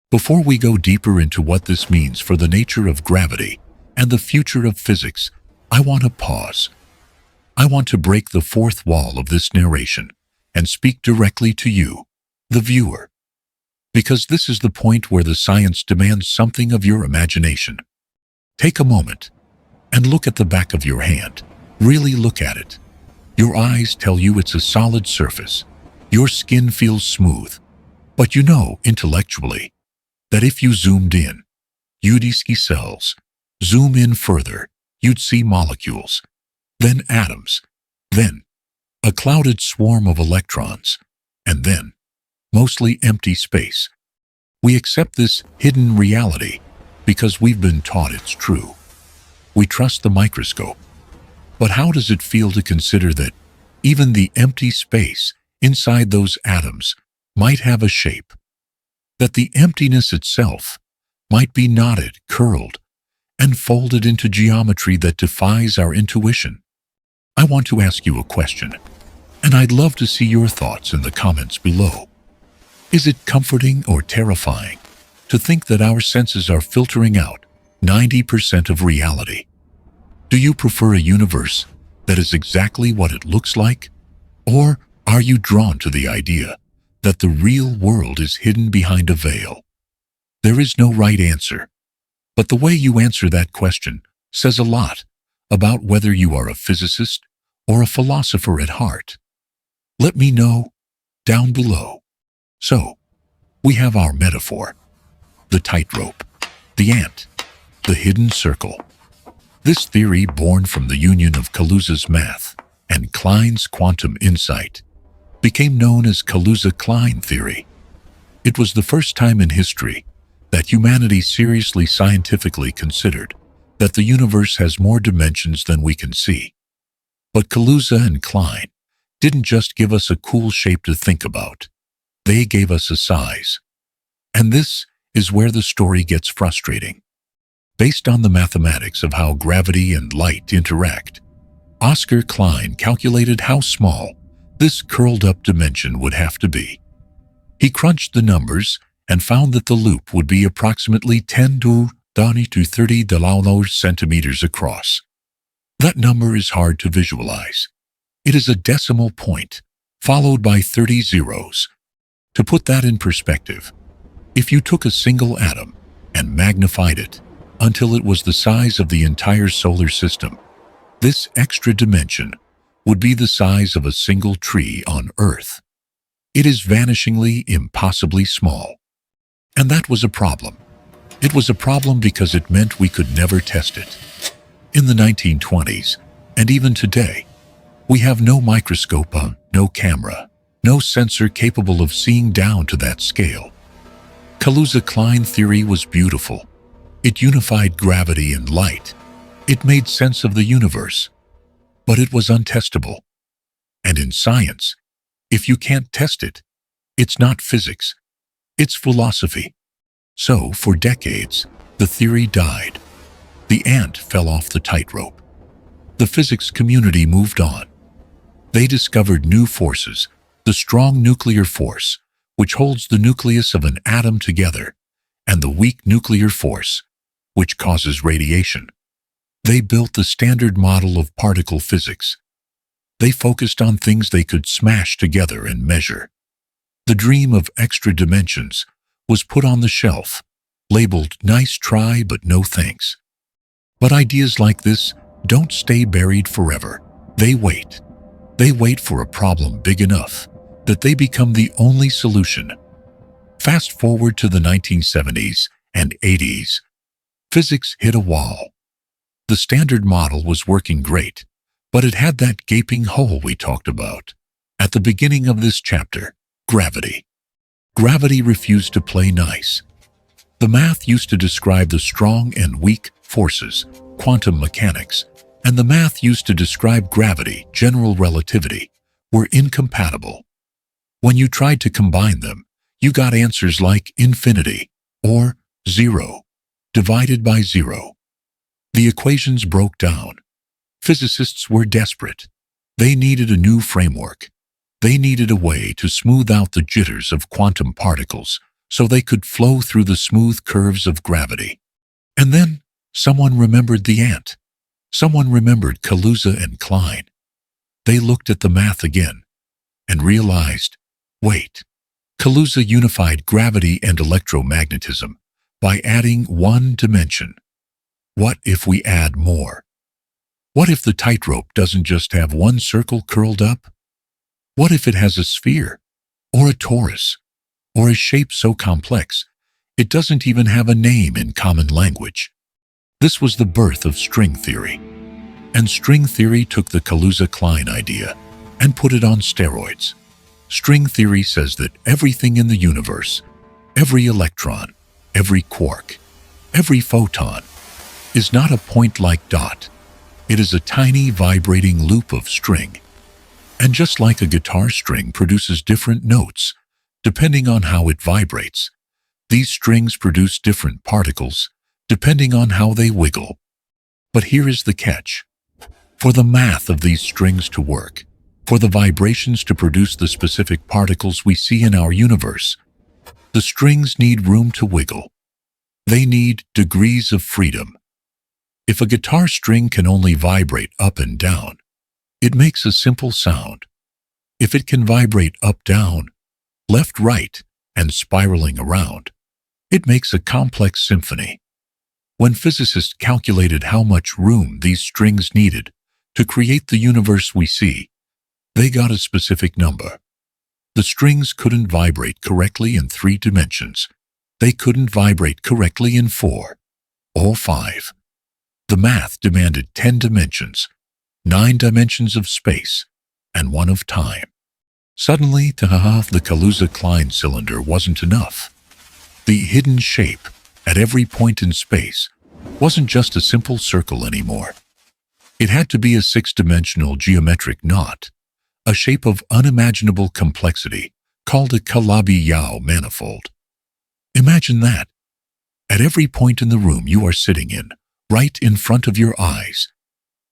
Before we go deeper into what this means for the nature of gravity and the future of physics, I want to pause. I want to break the fourth wall of this narration and speak directly to you, the viewer. Because this is the point where the science demands something of your imagination. Take a moment and look at the back of your hand. Really look at it. Your eyes tell you it's a solid surface. Your skin feels smooth. But you know intellectually that if you zoomed in, you'd see cells. Zoom in further, you'd see molecules, then atoms, then a clouded swarm of electrons, and then mostly empty space. We accept this hidden reality because we've been taught it's true. We trust the microscope. But how does it feel to consider that even the empty space inside those atoms might have a shape? That the emptiness itself might be knotted, curled, and folded into geometry that defies our intuition? I want to ask you a question, and I'd love to see your thoughts in the comments below. Is it comforting or terrifying to think that our senses are filtering out 90% of reality? Do you prefer a universe that is exactly what it looks like? Or are you drawn to the idea that the real world is hidden behind a veil? There is no right answer, but the way you answer that question says a lot about whether you are a physicist or a philosopher at heart. Let me know down below. So, we have our metaphor, the tightrope, the ant, the hidden circle. This theory, born from the union of Kaluza's math and Klein's quantum insight, became known as Kaluza-Klein theory. It was the first time in history that humanity seriously scientifically considered that the universe has more dimensions than we can see. But Kaluza and Klein didn't just give us a cool shape to think about. They gave us a size. And this is where the story gets frustrating. Based on the mathematics of how gravity and light interact, Oscar Klein calculated how small this curled-up dimension would have to be. He crunched the numbers and found that the loop would be approximately 10 to 30 centimeters across. That number is hard to visualize. It is a decimal point, followed by 30 zeros. To put that in perspective, if you took a single atom and magnified it until it was the size of the entire solar system, this extra dimension would be the size of a single tree on Earth. It is vanishingly, impossibly small. And that was a problem. It was a problem because it meant we could never test it. In the 1920s, and even today, we have no microscope, no camera, no sensor capable of seeing down to that scale. Kaluza-Klein theory was beautiful. It unified gravity and light. It made sense of the universe. But it was untestable. And in science, if you can't test it, it's not physics, it's philosophy. So, for decades, the theory died. The ant fell off the tightrope. The physics community moved on. They discovered new forces, the strong nuclear force, which holds the nucleus of an atom together, and the weak nuclear force, which causes radiation. They built the standard model of particle physics. They focused on things they could smash together and measure. The dream of extra dimensions was put on the shelf, labeled "nice try but no thanks." But ideas like this don't stay buried forever. They wait. They wait for a problem big enough that they become the only solution. Fast forward to the 1970s and 80s. Physics hit a wall. The standard model was working great, but it had that gaping hole we talked about at the beginning of this chapter: gravity. Gravity refused to play nice. The math used to describe the strong and weak forces, quantum mechanics, and the math used to describe gravity, general relativity, were incompatible. When you tried to combine them, you got answers like infinity or 0 divided by 0. The equations broke down. Physicists were desperate. They needed a new framework. They needed a way to smooth out the jitters of quantum particles so they could flow through the smooth curves of gravity. And then someone remembered the ant. Someone remembered Kaluza and Klein. They looked at the math again and realized, wait, Kaluza unified gravity and electromagnetism by adding one dimension. What if we add more? What if the tightrope doesn't just have one circle curled up? What if it has a sphere, or a torus, or a shape so complex it doesn't even have a name in common language? This was the birth of string theory. And string theory took the Kaluza-Klein idea and put it on steroids. String theory says that everything in the universe, every electron, every quark, every photon, is not a point-like dot. It is a tiny vibrating loop of string. And just like a guitar string produces different notes, depending on how it vibrates, these strings produce different particles, depending on how they wiggle. But here is the catch. For the math of these strings to work, for the vibrations to produce the specific particles we see in our universe, the strings need room to wiggle. They need degrees of freedom. If a guitar string can only vibrate up and down, it makes a simple sound. If it can vibrate up, down, left, right, and spiraling around, it makes a complex symphony. When physicists calculated how much room these strings needed to create the universe we see, they got a specific number. The strings couldn't vibrate correctly in 3 dimensions. They couldn't vibrate correctly in 4 or 5. The math demanded 10 dimensions, 9 dimensions of space, and 1 of time. Suddenly, the Kaluza-Klein cylinder wasn't enough. The hidden shape at every point in space wasn't just a simple circle anymore. It had to be a 6-dimensional geometric knot, a shape of unimaginable complexity called a Calabi-Yau manifold. Imagine that. At every point in the room you are sitting in, right in front of your eyes,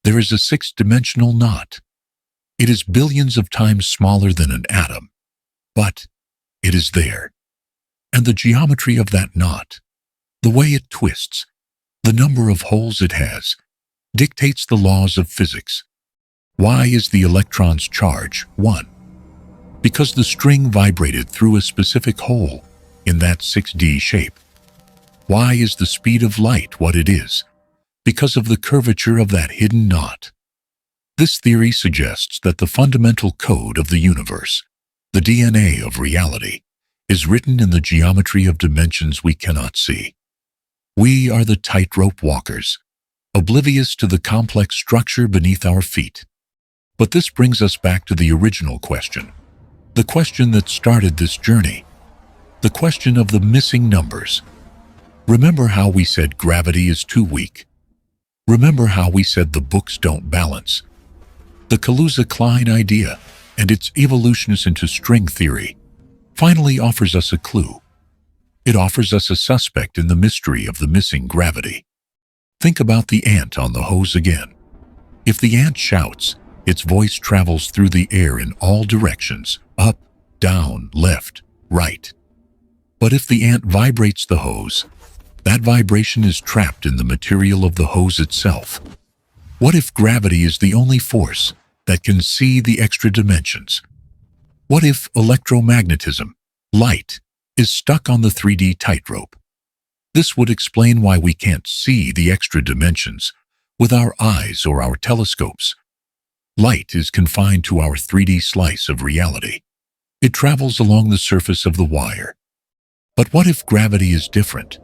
there is a 6-dimensional knot. It is billions of times smaller than an atom, but it is there. And the geometry of that knot, the way it twists, the number of holes it has, dictates the laws of physics. Why is the electron's charge 1? Because the string vibrated through a specific hole in that 6D shape. Why is the speed of light what it is? Because of the curvature of that hidden knot. This theory suggests that the fundamental code of the universe, the DNA of reality, is written in the geometry of dimensions we cannot see. We are the tightrope walkers, oblivious to the complex structure beneath our feet. But this brings us back to the original question, the question that started this journey, the question of the missing numbers. Remember how we said gravity is too weak? Remember how we said the books don't balance? The Kaluza-Klein idea and its evolutions into string theory finally offers us a clue. It offers us a suspect in the mystery of the missing gravity. Think about the ant on the hose again. If the ant shouts, its voice travels through the air in all directions, up, down, left, right. But if the ant vibrates the hose, that vibration is trapped in the material of the hose itself. What if gravity is the only force that can see the extra dimensions? What if electromagnetism, light, is stuck on the 3D tightrope? This would explain why we can't see the extra dimensions with our eyes or our telescopes. Light is confined to our 3D slice of reality. It travels along the surface of the wire. But what if gravity is different?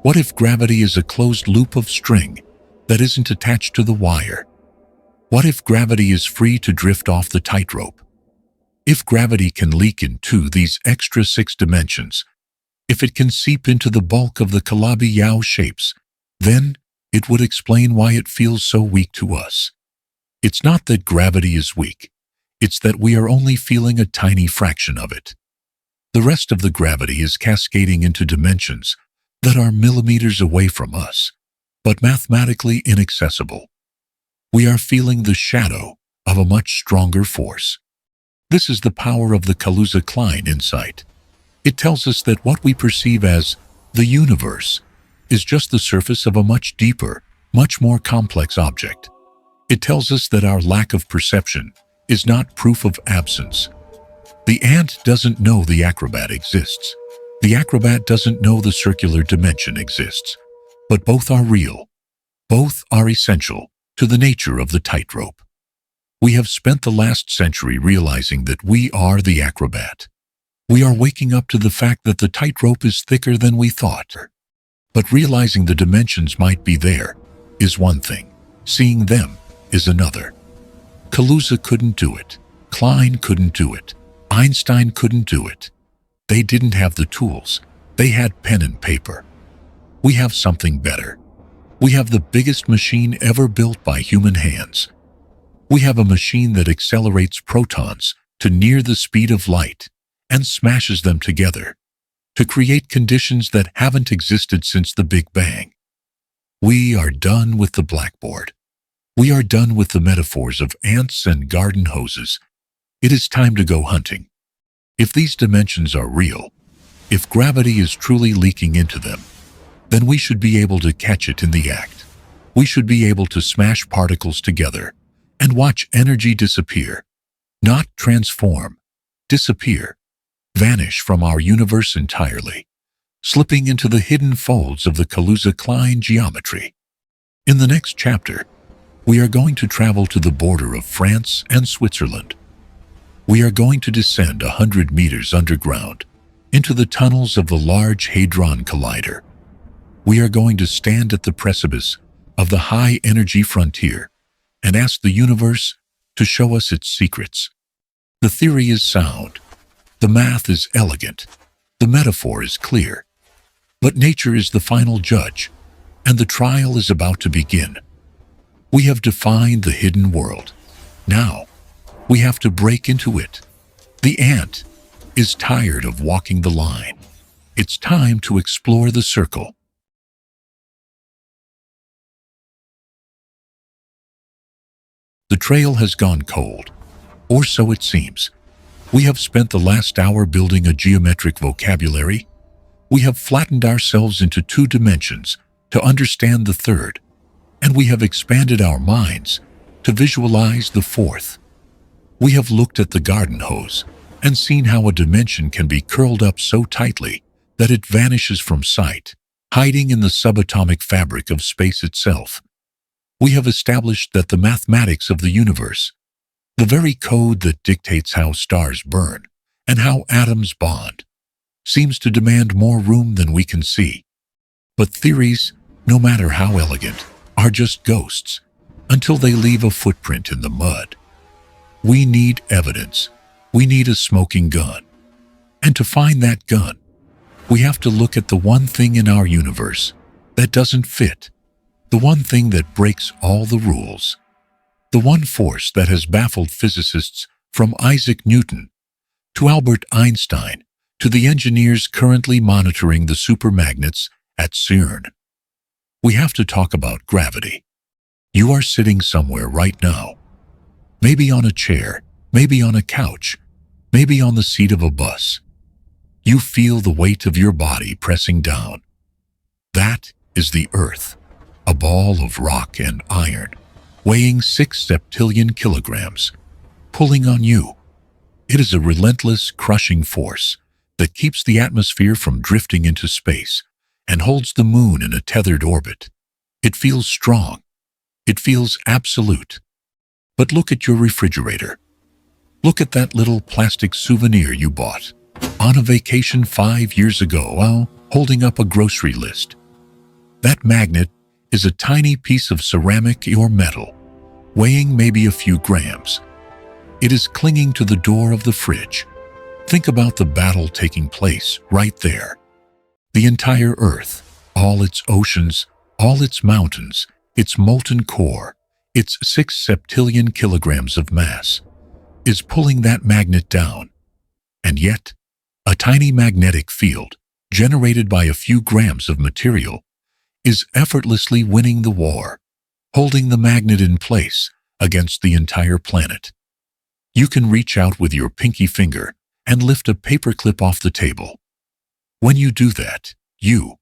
What if gravity is a closed loop of string that isn't attached to the wire? What if gravity is free to drift off the tightrope? If gravity can leak into these extra 6 dimensions, If it can seep into the bulk of the Calabi-Yau shapes, then it would explain why it feels so weak to us. It's not that gravity is weak. It's that we are only feeling a tiny fraction of it. The rest of the gravity is cascading into dimensions that are millimeters away from us, but mathematically inaccessible. We are feeling the shadow of a much stronger force. This is the power of the Kaluza-Klein insight. It tells us that what we perceive as the universe is just the surface of a much deeper, much more complex object. It tells us that our lack of perception is not proof of absence. The ant doesn't know the acrobat exists. The acrobat doesn't know the circular dimension exists. But both are real. Both are essential to the nature of the tightrope. We have spent the last century realizing that we are the acrobat. We are waking up to the fact that the tightrope is thicker than we thought. But realizing the dimensions might be there is one thing. Seeing them is another. Kaluza couldn't do it. Klein couldn't do it. Einstein couldn't do it. They didn't have the tools. They had pen and paper. We have something better. We have the biggest machine ever built by human hands. We have a machine that accelerates protons to near the speed of light and smashes them together to create conditions that haven't existed since the Big Bang. We are done with the blackboard. We are done with the metaphors of ants and garden hoses. It is time to go hunting. If these dimensions are real, if gravity is truly leaking into them, then we should be able to catch it in the act. We should be able to smash particles together and watch energy disappear, not transform, disappear, vanish from our universe entirely, slipping into the hidden folds of the Kaluza-Klein geometry. In the next chapter, we are going to travel to the border of France and Switzerland. We are going to descend 100 meters underground into the tunnels of the Large Hadron Collider. We are going to stand at the precipice of the high-energy frontier and ask the universe to show us its secrets. The theory is sound. The math is elegant. The metaphor is clear. But nature is the final judge, and the trial is about to begin. We have defined the hidden world. Now, we have to break into it. The ant is tired of walking the line. It's time to explore the circle. The trail has gone cold, or so it seems. We have spent the last hour building a geometric vocabulary. We have flattened ourselves into 2 dimensions to understand the third, and we have expanded our minds to visualize the fourth. We have looked at the garden hose and seen how a dimension can be curled up so tightly that it vanishes from sight, hiding in the subatomic fabric of space itself. We have established that the mathematics of the universe, the very code that dictates how stars burn and how atoms bond, seems to demand more room than we can see. But theories, no matter how elegant, are just ghosts until they leave a footprint in the mud. We need evidence. We need a smoking gun. And to find that gun, we have to look at the one thing in our universe that doesn't fit, the one thing that breaks all the rules, the one force that has baffled physicists from Isaac Newton to Albert Einstein to the engineers currently monitoring the supermagnets at CERN. We have to talk about gravity. You are sitting somewhere right now. Maybe on a chair, maybe on a couch, maybe on the seat of a bus. You feel the weight of your body pressing down. That is the Earth, a ball of rock and iron, weighing 6 septillion kilograms, pulling on you. It is a relentless, crushing force that keeps the atmosphere from drifting into space and holds the moon in a tethered orbit. It feels strong. It feels absolute. But look at your refrigerator. Look at that little plastic souvenir you bought on a vacation 5 years ago while holding up a grocery list. That magnet is a tiny piece of ceramic or metal, weighing maybe a few grams. It is clinging to the door of the fridge. Think about the battle taking place right there. The entire Earth, all its oceans, all its mountains, its molten core, its 6 septillion kilograms of mass, is pulling that magnet down. And yet, a tiny magnetic field, generated by a few grams of material, is effortlessly winning the war, holding the magnet in place against the entire planet. You can reach out with your pinky finger and lift a paperclip off the table. When you do that, you,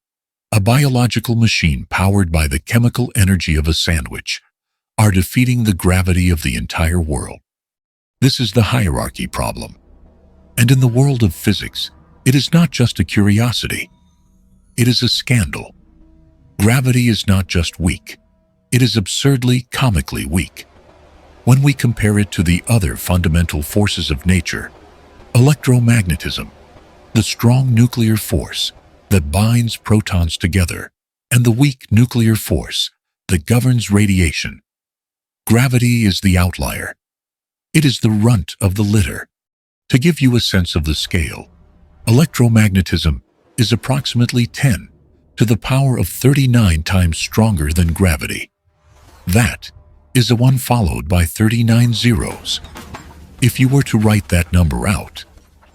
a biological machine powered by the chemical energy of a sandwich, are defeating the gravity of the entire world. This is the hierarchy problem. And in the world of physics, it is not just a curiosity. It is a scandal. Gravity is not just weak. It is absurdly, comically weak. When we compare it to the other fundamental forces of nature, electromagnetism, the strong nuclear force that binds protons together, and the weak nuclear force that governs radiation, gravity is the outlier. It is the runt of the litter. To give you a sense of the scale, electromagnetism is approximately 10 to the power of 39 times stronger than gravity. That is a 1 followed by 39 zeros. If you were to write that number out,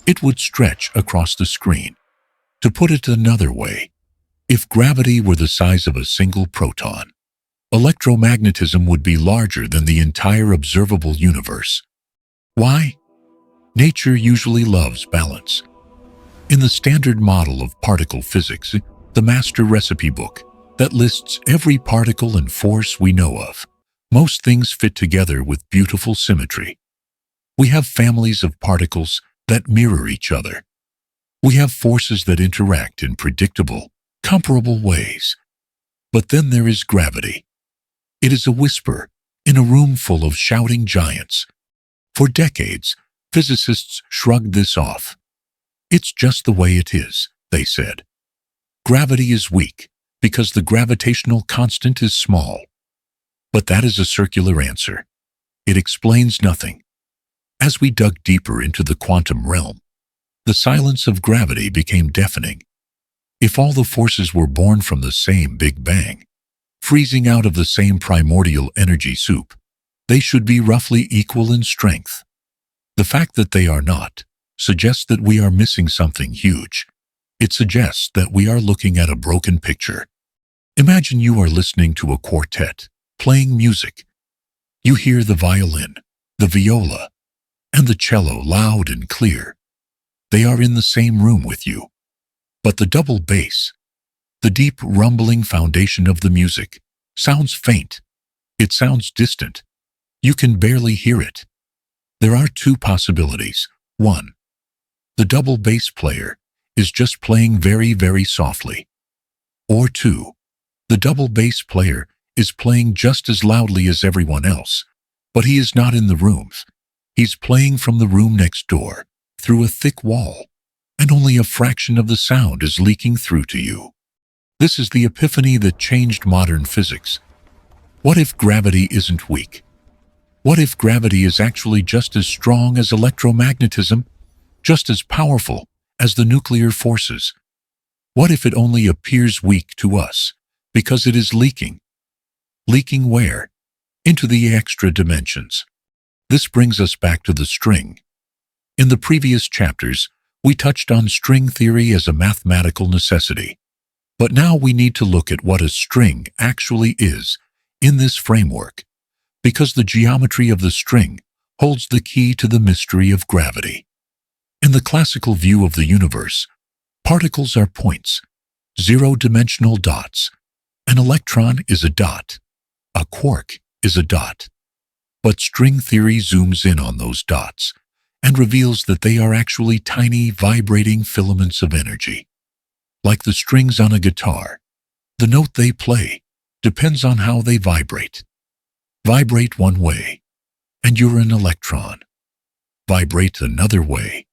it would stretch across the screen. To put it another way, if gravity were the size of a single proton, electromagnetism would be larger than the entire observable universe. Why? Nature usually loves balance. In the standard model of particle physics, the master recipe book that lists every particle and force we know of, most things fit together with beautiful symmetry. We have families of particles that mirror each other. We have forces that interact in predictable, comparable ways. But then there is gravity. It is a whisper in a room full of shouting giants. For decades, physicists shrugged this off. It's just the way it is, they said. Gravity is weak because the gravitational constant is small. But that is a circular answer. It explains nothing. As we dug deeper into the quantum realm, the silence of gravity became deafening. If all the forces were born from the same Big Bang, freezing out of the same primordial energy soup, they should be roughly equal in strength. The fact that they are not suggests that we are missing something huge. It suggests that we are looking at a broken picture. Imagine you are listening to a quartet, playing music. You hear the violin, the viola, and the cello loud and clear. They are in the same room with you. But the double bass, the deep rumbling foundation of the music, sounds faint. It sounds distant. You can barely hear it. There are two possibilities. 1. The double bass player is just playing very, very softly. Or 2. The double bass player is playing just as loudly as everyone else, but he is not in the room. He's playing from the room next door, through a thick wall, and only a fraction of the sound is leaking through to you. This is the epiphany that changed modern physics. What if gravity isn't weak? What if gravity is actually just as strong as electromagnetism, just as powerful as the nuclear forces? What if it only appears weak to us because it is leaking? Leaking where? Into the extra dimensions. This brings us back to the string. In the previous chapters, we touched on string theory as a mathematical necessity. But now we need to look at what a string actually is in this framework, because the geometry of the string holds the key to the mystery of gravity. In the classical view of the universe, particles are points, zero-dimensional dots. An electron is a dot. A quark is a dot. But string theory zooms in on those dots and reveals that they are actually tiny, vibrating filaments of energy. Like the strings on a guitar, the note they play depends on how they vibrate. Vibrate one way, and you're an electron. Vibrate another way,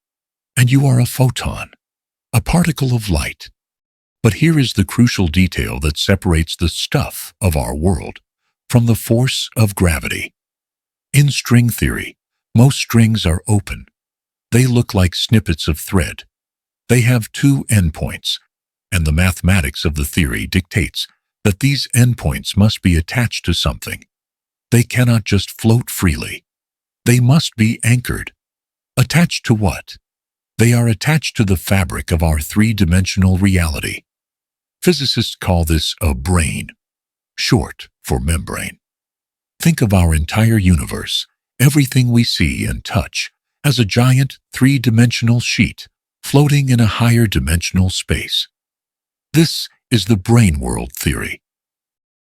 and you are a photon, a particle of light. But here is the crucial detail that separates the stuff of our world from the force of gravity. In string theory, most strings are open. They look like snippets of thread. They have two endpoints. and the mathematics of the theory dictates that these endpoints must be attached to something. They cannot just float freely. They must be anchored. Attached to what? They are attached to the fabric of our three-dimensional reality. Physicists call this a brain, short for membrane. Think of our entire universe, everything we see and touch, as a giant three-dimensional sheet floating in a higher dimensional space. This is the brain world theory.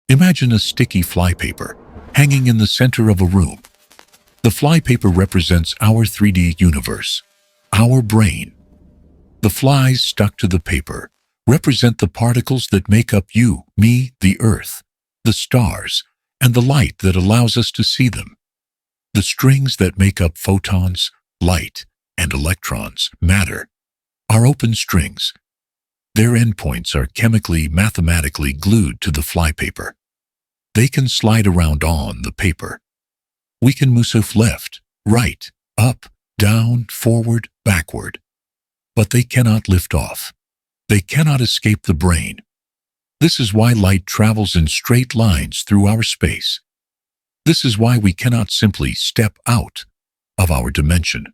Imagine a sticky flypaper hanging in the center of a room. The flypaper represents our 3D universe, our brain. The flies stuck to the paper represent the particles that make up you, me, the Earth, the stars, and the light that allows us to see them. The strings that make up photons, light, and electrons, matter, are open strings. Their endpoints are chemically, mathematically glued to the flypaper. They can slide around on the paper. We can move left, right, up, down, forward, backward. But they cannot lift off. They cannot escape the brain. This is why light travels in straight lines through our space. This is why we cannot simply step out of our dimension.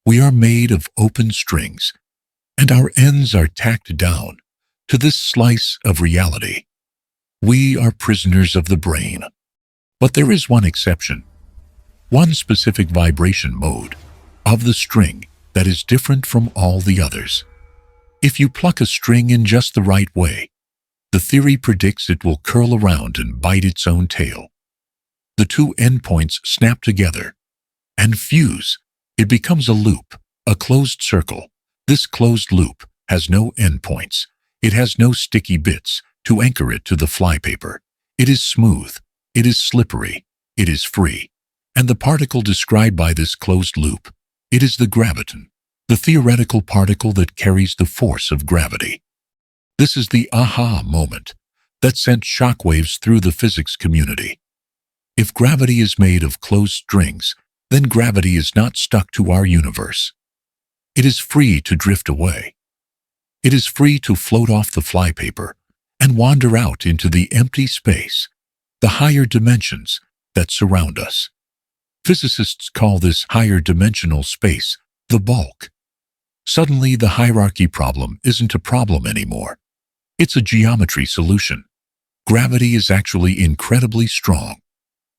We are made of open strings, and our ends are tacked down to this slice of reality. We are prisoners of the brain. But there is one exception, one specific vibration mode of the string that is different from all the others. If you pluck a string in just the right way, the theory predicts it will curl around and bite its own tail. The two endpoints snap together and fuse. It becomes a loop, a closed circle. This closed loop has no endpoints. It has no sticky bits to anchor it to the flypaper. It is smooth. It is slippery. It is free. And the particle described by this closed loop, it is the graviton, the theoretical particle that carries the force of gravity. This is the aha moment that sent shockwaves through the physics community. If gravity is made of closed strings, then gravity is not stuck to our universe. It is free to drift away. It is free to float off the flypaper and wander out into the empty space, the higher dimensions that surround us. Physicists call this higher dimensional space the bulk. Suddenly, the hierarchy problem isn't a problem anymore. It's a geometry solution. Gravity is actually incredibly strong.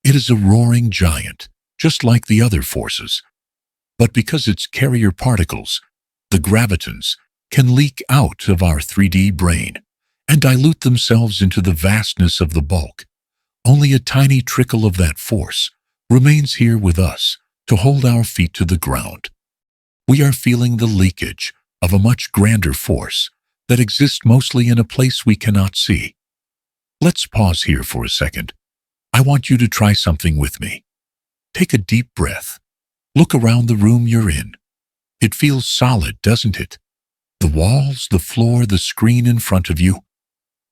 It is a roaring giant, just like the other forces. But because its carrier particles, the gravitons, can leak out of our 3D brain and dilute themselves into the vastness of the bulk, only a tiny trickle of that force remains here with us to hold our feet to the ground. We are feeling the leakage of a much grander force that exists mostly in a place we cannot see. Let's pause here for a second. I want you to try something with me. Take a deep breath. Look around the room you're in. It feels solid, doesn't it? The walls, the floor, the screen in front of you.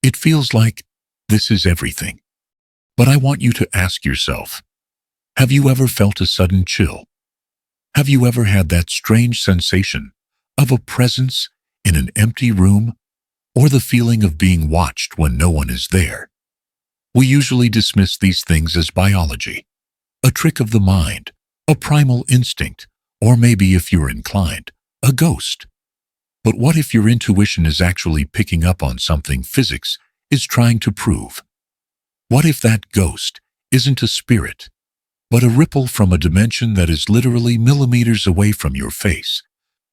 It feels like this is everything. But I want you to ask yourself, have you ever felt a sudden chill? Have you ever had that strange sensation of a presence in an empty room, or the feeling of being watched when no one is there? We usually dismiss these things as biology, a trick of the mind, a primal instinct, or maybe, if you're inclined, a ghost. But what if your intuition is actually picking up on something physics is trying to prove? What if that ghost isn't a spirit, but a ripple from a dimension that is literally millimeters away from your face,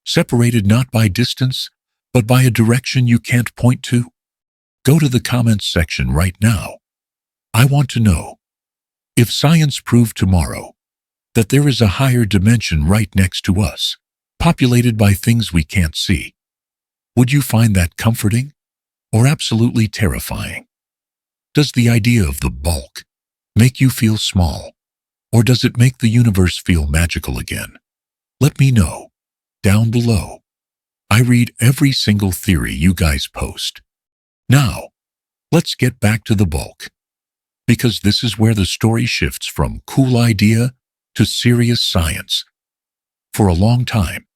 separated not by distance, but by a direction you can't point to? Go to the comments section right now. I want to know, if science proved tomorrow that there is a higher dimension right next to us, populated by things we can't see, would you find that comforting or absolutely terrifying? Does the idea of the bulk make you feel small, or does it make the universe feel magical again? Let me know down below. I read every single theory you guys post. Now, let's get back to the bulk, because this is where the story shifts from cool idea to serious science. For a long time,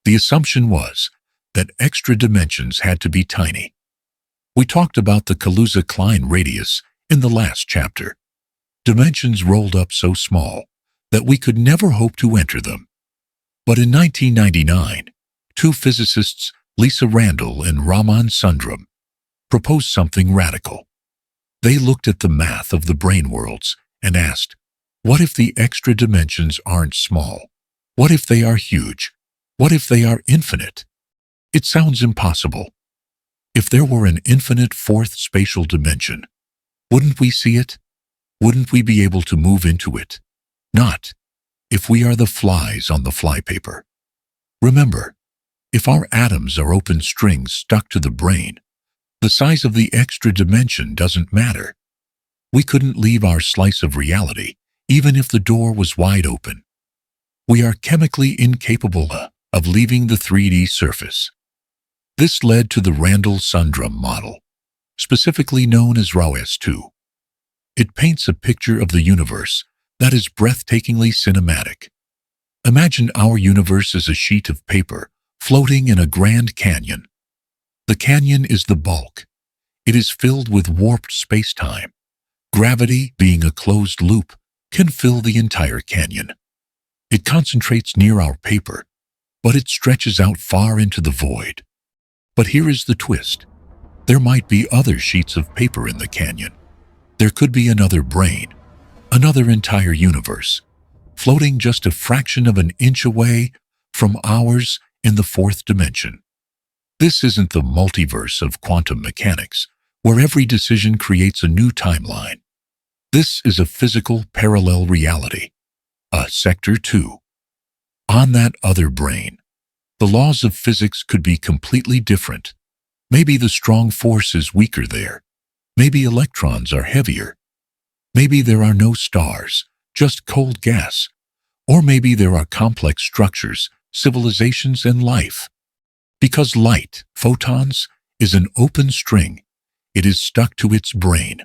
the assumption was that extra dimensions had to be tiny, We talked about the Kaluza-Klein radius in the last chapter. Dimensions rolled up so small that we could never hope to enter them. But in 1999, two physicists, Lisa Randall and Raman Sundram, proposed something radical. They looked at the math of the brain worlds and asked, what if the extra dimensions aren't small? What if they are huge? What if they are infinite? It sounds impossible. If there were an infinite fourth spatial dimension, wouldn't we see it? Wouldn't we be able to move into it? Not if we are the flies on the flypaper. Remember, if our atoms are open strings stuck to the brain, the size of the extra dimension doesn't matter. We couldn't leave our slice of reality, even if the door was wide open. We are chemically incapable of leaving the 3D surface. This led to the Randall-Sundram model, specifically known as RAW-S2. It paints a picture of the universe that is breathtakingly cinematic. Imagine our universe as a sheet of paper floating in a grand canyon. The canyon is the bulk. It is filled with warped space-time. Gravity, being a closed loop, can fill the entire canyon. It concentrates near our paper, but it stretches out far into the void. But here is the twist. There might be other sheets of paper in the canyon. There could be another brain, another entire universe, floating just a fraction of an inch away from ours in the fourth dimension. This isn't the multiverse of quantum mechanics, where every decision creates a new timeline. This is a physical parallel reality, a Sector 2. On that other brain, the laws of physics could be completely different. Maybe the strong force is weaker there. Maybe electrons are heavier. Maybe there are no stars, just cold gas. Or maybe there are complex structures, civilizations, and life. Because light, photons, is an open string, it is stuck to its brain.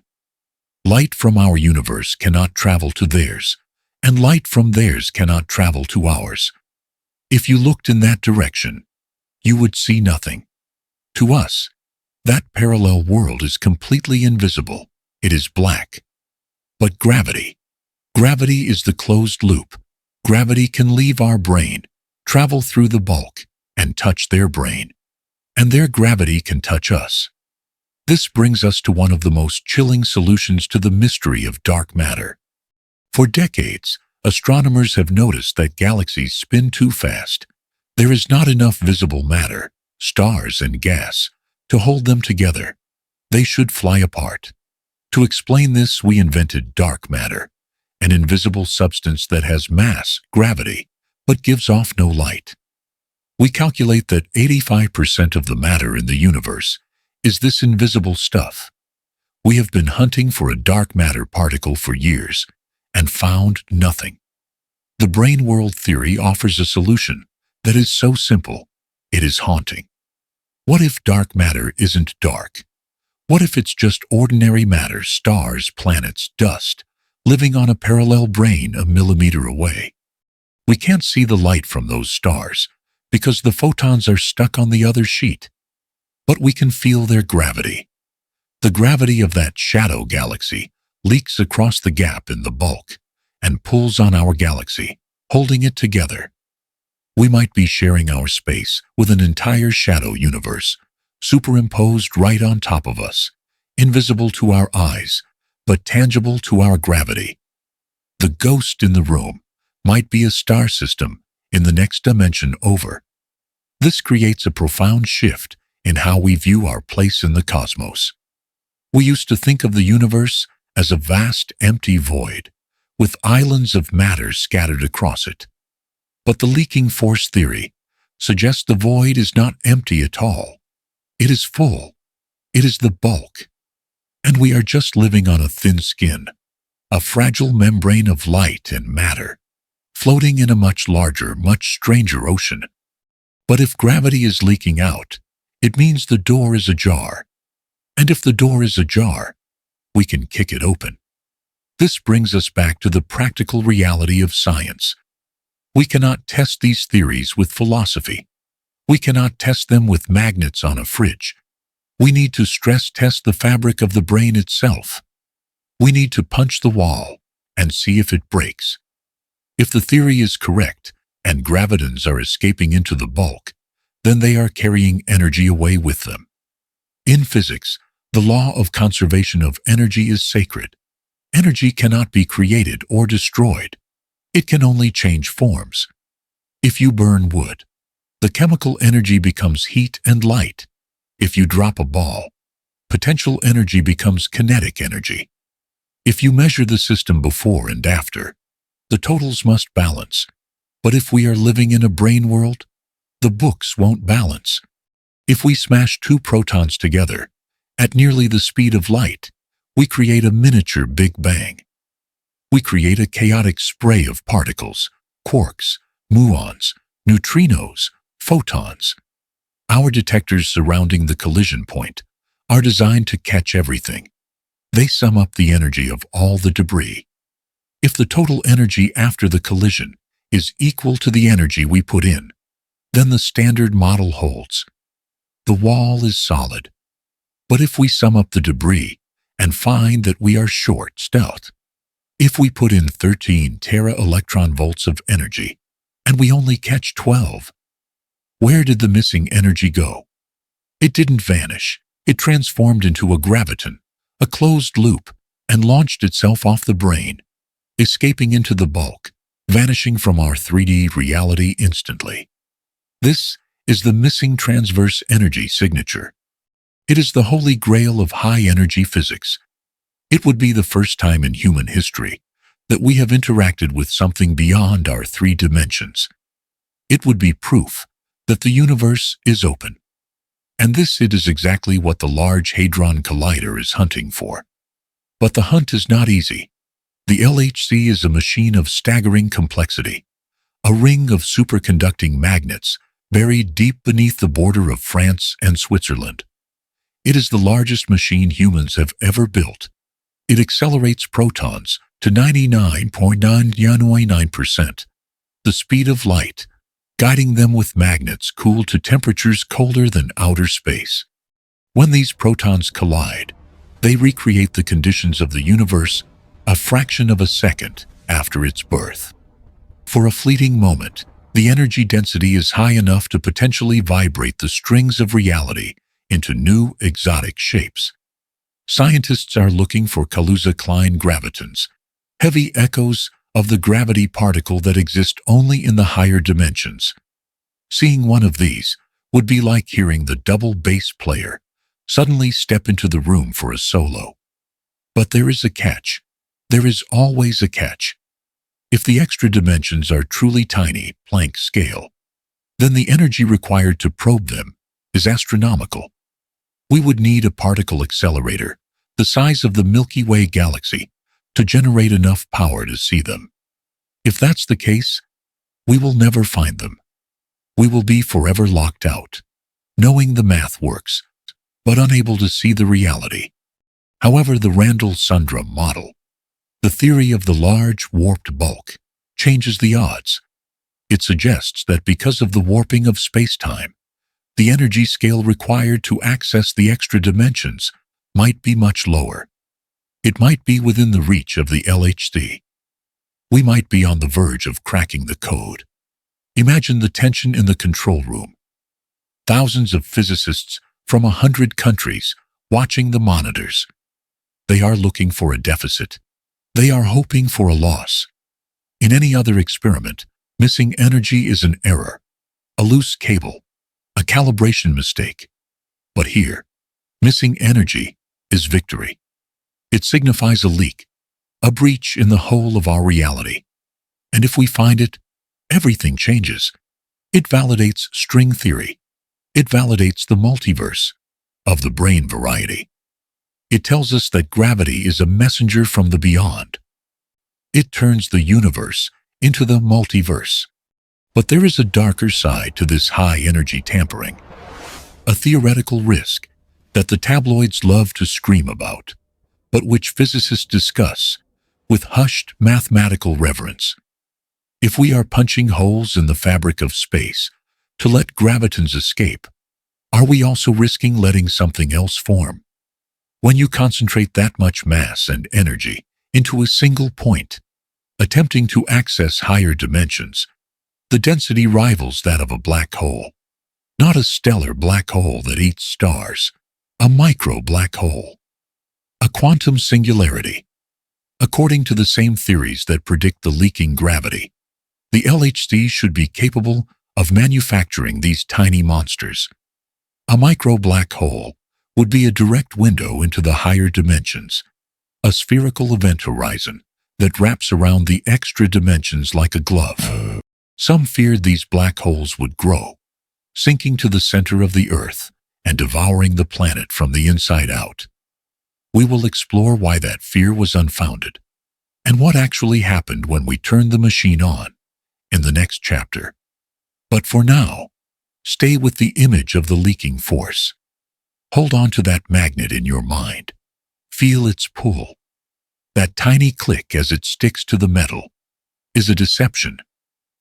Light from our universe cannot travel to theirs, and light from theirs cannot travel to ours. If you looked in that direction, you would see nothing. To us, that parallel world is completely invisible. It is black. But gravity is the closed loop. Gravity can leave our brain, travel through the bulk, and touch their brain. And their gravity can touch us. This brings us to one of the most chilling solutions to the mystery of dark matter. For decades, astronomers have noticed that galaxies spin too fast. There is not enough visible matter, stars and gas, to hold them together. They should fly apart. To explain this, we invented dark matter, an invisible substance that has mass, gravity, but gives off no light. We calculate that 85% of the matter in the universe is this invisible stuff. We have been hunting for a dark matter particle for years and found nothing. The brain world theory offers a solution that is so simple, it is haunting. What if dark matter isn't dark? What if it's just ordinary matter, stars, planets, dust, living on a parallel brain a millimeter away? We can't see the light from those stars because the photons are stuck on the other sheet. But we can feel their gravity. The gravity of that shadow galaxy leaks across the gap in the bulk and pulls on our galaxy, holding it together. We might be sharing our space with an entire shadow universe, superimposed right on top of us, invisible to our eyes, but tangible to our gravity. The ghost in the room might be a star system in the next dimension over. This creates a profound shift in how we view our place in the cosmos. We used to think of the universe as a vast, empty void, with islands of matter scattered across it. But the leaking force theory suggests the void is not empty at all. It is full. It is the bulk. And we are just living on a thin skin, a fragile membrane of light and matter, floating in a much larger, much stranger ocean. But if gravity is leaking out, it means the door is ajar. And if the door is ajar, we can kick it open. This brings us back to the practical reality of science. We cannot test these theories with philosophy. We cannot test them with magnets on a fridge. We need to stress test the fabric of the brain itself. We need to punch the wall and see if it breaks. If the theory is correct and gravitons are escaping into the bulk, then they are carrying energy away with them. In physics, the law of conservation of energy is sacred. Energy cannot be created or destroyed. It can only change forms. If you burn wood, the chemical energy becomes heat and light. If you drop a ball, potential energy becomes kinetic energy. If you measure the system before and after, the totals must balance. But if we are living in a brain world, the books won't balance. If we smash two protons together, at nearly the speed of light, we create a miniature Big Bang. We create a chaotic spray of particles, quarks, muons, neutrinos, photons. Our detectors surrounding the collision point are designed to catch everything. They sum up the energy of all the debris. If the total energy after the collision is equal to the energy we put in, then the standard model holds. The wall is solid. But if we sum up the debris and find that we are short-staffed, if we put in 13 tera-electron volts of energy and we only catch 12, where did the missing energy go? It didn't vanish. It transformed into a graviton, a closed loop, and launched itself off the brain, escaping into the bulk, vanishing from our 3D reality instantly. This is the missing transverse energy signature. It is the holy grail of high-energy physics. It would be the first time in human history that we have interacted with something beyond our 3 dimensions. It would be proof that the universe is open. And it is exactly what the Large Hadron Collider is hunting for. But the hunt is not easy. The LHC is a machine of staggering complexity, a ring of superconducting magnets buried deep beneath the border of France and Switzerland. It is the largest machine humans have ever built. It accelerates protons to 99.999%, the speed of light, guiding them with magnets cooled to temperatures colder than outer space. When these protons collide, they recreate the conditions of the universe a fraction of a second after its birth. For a fleeting moment, the energy density is high enough to potentially vibrate the strings of reality into new exotic shapes. Scientists are looking for Kaluza-Klein gravitons, heavy echoes of the gravity particle that exist only in the higher dimensions. Seeing one of these would be like hearing the double bass player suddenly step into the room for a solo. But there is a catch. There is always a catch. If the extra dimensions are truly tiny, Planck scale, then the energy required to probe them is astronomical. We would need a particle accelerator the size of the Milky Way galaxy to generate enough power to see them. If that's the case, we will never find them. We will be forever locked out, knowing the math works, but unable to see the reality. However, the Randall-Sundrum model, the theory of the large warped bulk, changes the odds. It suggests that because of the warping of space-time, the energy scale required to access the extra dimensions might be much lower. It might be within the reach of the LHC. We might be on the verge of cracking the code. Imagine the tension in the control room. Thousands of physicists from 100 countries watching the monitors. They are looking for a deficit. They are hoping for a loss. In any other experiment, missing energy is an error, a loose cable, a calibration mistake. But here, missing energy is victory. It signifies a leak, a breach in the whole of our reality. And if we find it, everything changes. It validates string theory. It validates the multiverse of the brain variety. It tells us that gravity is a messenger from the beyond. It turns the universe into the multiverse. But there is a darker side to this high-energy tampering, a theoretical risk that the tabloids love to scream about, but which physicists discuss with hushed mathematical reverence. If we are punching holes in the fabric of space to let gravitons escape, Are we also risking letting something else form? When you concentrate that much mass and energy into a single point, attempting to access higher dimensions, the density rivals that of a black hole. Not a stellar black hole that eats stars, a micro black hole. A quantum singularity. According to the same theories that predict the leaking gravity, the LHC should be capable of manufacturing these tiny monsters. A micro black hole would be a direct window into the higher dimensions, a spherical event horizon that wraps around the extra dimensions like a glove. Some feared these black holes would grow, sinking to the center of the Earth and devouring the planet from the inside out. We will explore why that fear was unfounded and what actually happened when we turned the machine on in the next chapter. But for now, stay with the image of the leaking force. Hold on to that magnet in your mind. Feel its pull. That tiny click as it sticks to the metal is a deception.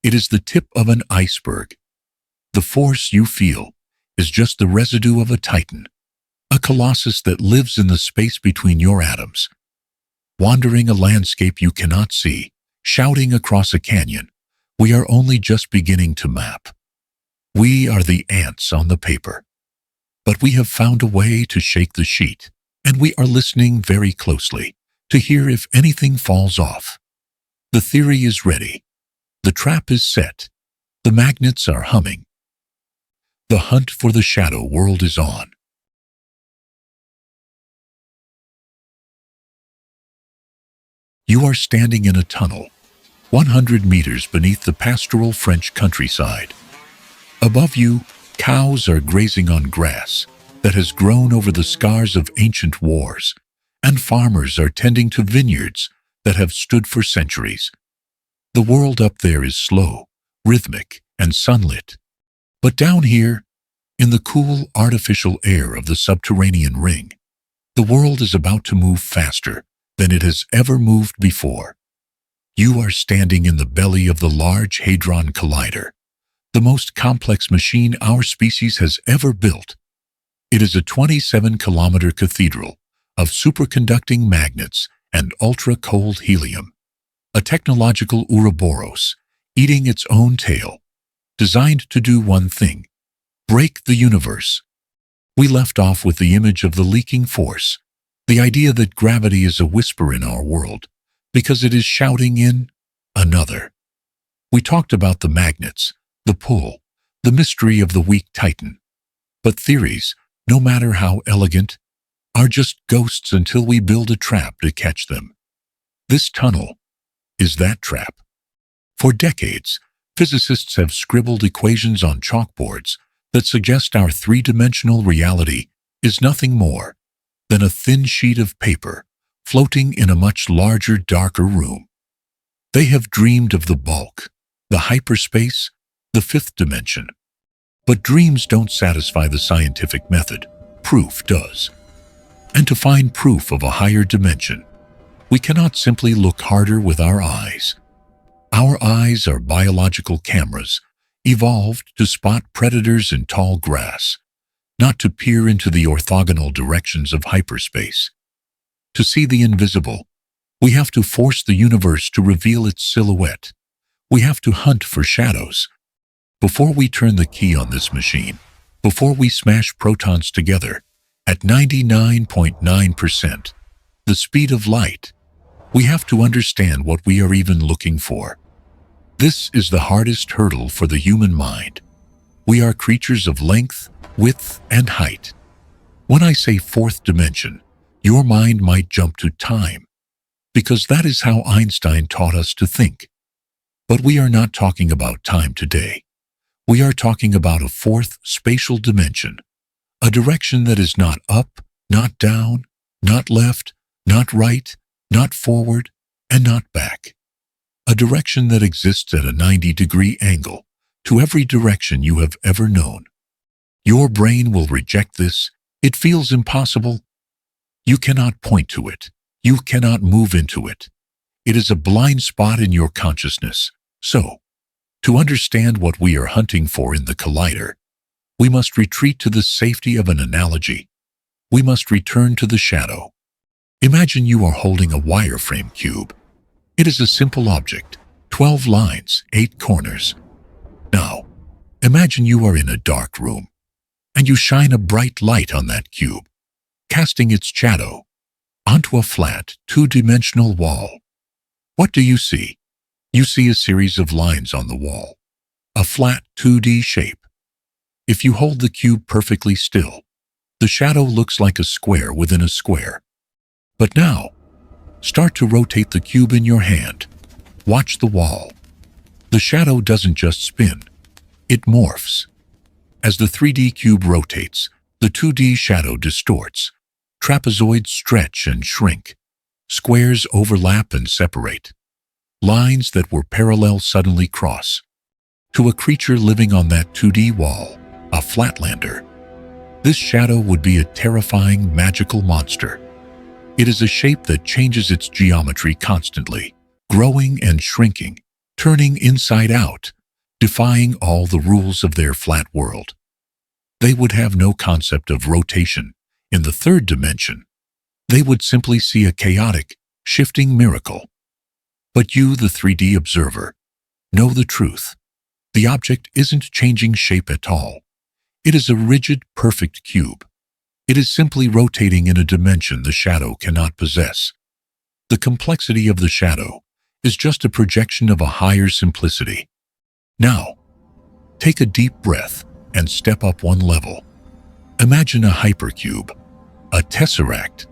It is the tip of an iceberg. The force you feel is just the residue of a titan, a colossus that lives in the space between your atoms, wandering a landscape you cannot see, shouting across a canyon. We are only just beginning to map. We are the ants on the paper. But we have found a way to shake the sheet, and we are listening very closely to hear if anything falls off. The theory is ready. The trap is set. The magnets are humming. The hunt for the shadow world is on. You are standing in a tunnel, 100 meters beneath the pastoral French countryside. Above you, cows are grazing on grass that has grown over the scars of ancient wars, and farmers are tending to vineyards that have stood for centuries. The world up there is slow, rhythmic, and sunlit. But down here, in the cool, artificial air of the subterranean ring, the world is about to move faster than it has ever moved before. You are standing in the belly of the Large Hadron Collider, the most complex machine our species has ever built. It is a 27-kilometer cathedral of superconducting magnets and ultra-cold helium, a technological Ouroboros eating its own tail, designed to do one thing: break the universe. We left off with the image of the leaking force, the idea that gravity is a whisper in our world because it is shouting in another. We talked about the magnets, the pull, the mystery of the weak titan. But theories, no matter how elegant, are just ghosts until we build a trap to catch them. This tunnel is that trap. For decades, physicists have scribbled equations on chalkboards that suggest our three-dimensional reality is nothing more than a thin sheet of paper floating in a much larger, darker room. They have dreamed of the bulk, the hyperspace, the fifth dimension. But dreams don't satisfy the scientific method. Proof does. And to find proof of a higher dimension, we cannot simply look harder with our eyes. Our eyes are biological cameras, evolved to spot predators in tall grass, not to peer into the orthogonal directions of hyperspace. To see the invisible, we have to force the universe to reveal its silhouette. We have to hunt for shadows. Before we turn the key on this machine, before we smash protons together at 99.9%, the speed of light, we have to understand what we are even looking for. This is the hardest hurdle for the human mind. We are creatures of length, width, and height. When I say fourth dimension, your mind might jump to time, because that is how Einstein taught us to think. But we are not talking about time today. We are talking about a fourth spatial dimension, a direction that is not up, not down, not left, not right, not forward, and not back. A direction that exists at a 90-degree angle to every direction you have ever known. Your brain will reject this. It feels impossible. You cannot point to it. You cannot move into it. It is a blind spot in your consciousness. So, to understand what we are hunting for in the collider, We must retreat to the safety of an analogy. We must return to the shadow. Imagine you are holding a wireframe cube. It is a simple object, 12 lines, 8 corners. Now, imagine you are in a dark room, and you shine a bright light on that cube, casting its shadow onto a flat, two-dimensional wall. What do you see? You see a series of lines on the wall, a flat 2D shape. If you hold the cube perfectly still, the shadow looks like a square within a square. But now, start to rotate the cube in your hand. Watch the wall. The shadow doesn't just spin, it morphs. As the 3D cube rotates, the 2D shadow distorts. Trapezoids stretch and shrink. Squares overlap and separate. Lines that were parallel suddenly cross. To a creature living on that 2D wall, a Flatlander, this shadow would be a terrifying, magical monster. It is a shape that changes its geometry constantly, growing and shrinking, turning inside out, defying all the rules of their flat world. They would have no concept of rotation in the third dimension. They would simply see a chaotic, shifting miracle. But you, the 3D observer, know the truth. The object isn't changing shape at all. It is a rigid, perfect cube. It is simply rotating in a dimension the shadow cannot possess. The complexity of the shadow is just a projection of a higher simplicity. Now, take a deep breath and step up one level. Imagine a hypercube, a tesseract.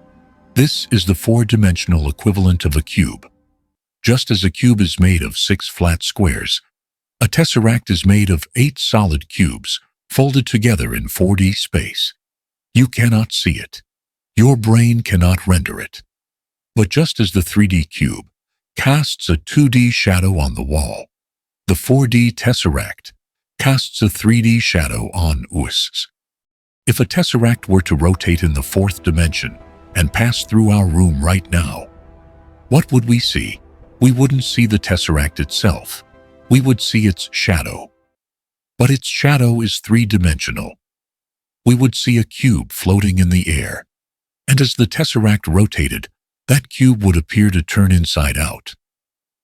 This is the four-dimensional equivalent of a cube. Just as a cube is made of 6 flat squares, a tesseract is made of 8 solid cubes folded together in 4D space. You cannot see it. Your brain cannot render it. But just as the 3D cube casts a 2D shadow on the wall, the 4D tesseract casts a 3D shadow on us. If a tesseract were to rotate in the 4th dimension and pass through our room right now, what would we see? We wouldn't see the tesseract itself. We would see its shadow. But its shadow is 3-dimensional. We would see a cube floating in the air. And as the tesseract rotated, that cube would appear to turn inside out.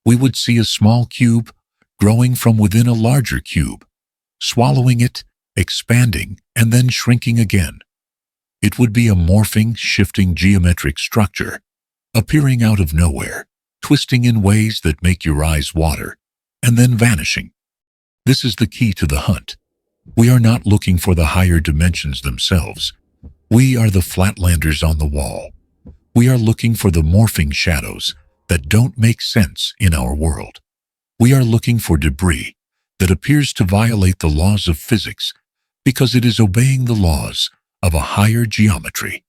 We would see a small cube growing from within a larger cube, swallowing it, expanding, and then shrinking again. It would be a morphing, shifting geometric structure, appearing out of nowhere, twisting in ways that make your eyes water, and then vanishing. This is the key to the hunt. We are not looking for the higher dimensions themselves. We are the Flatlanders on the wall. We are looking for the morphing shadows that don't make sense in our world. We are looking for debris that appears to violate the laws of physics because it is obeying the laws of a higher geometry.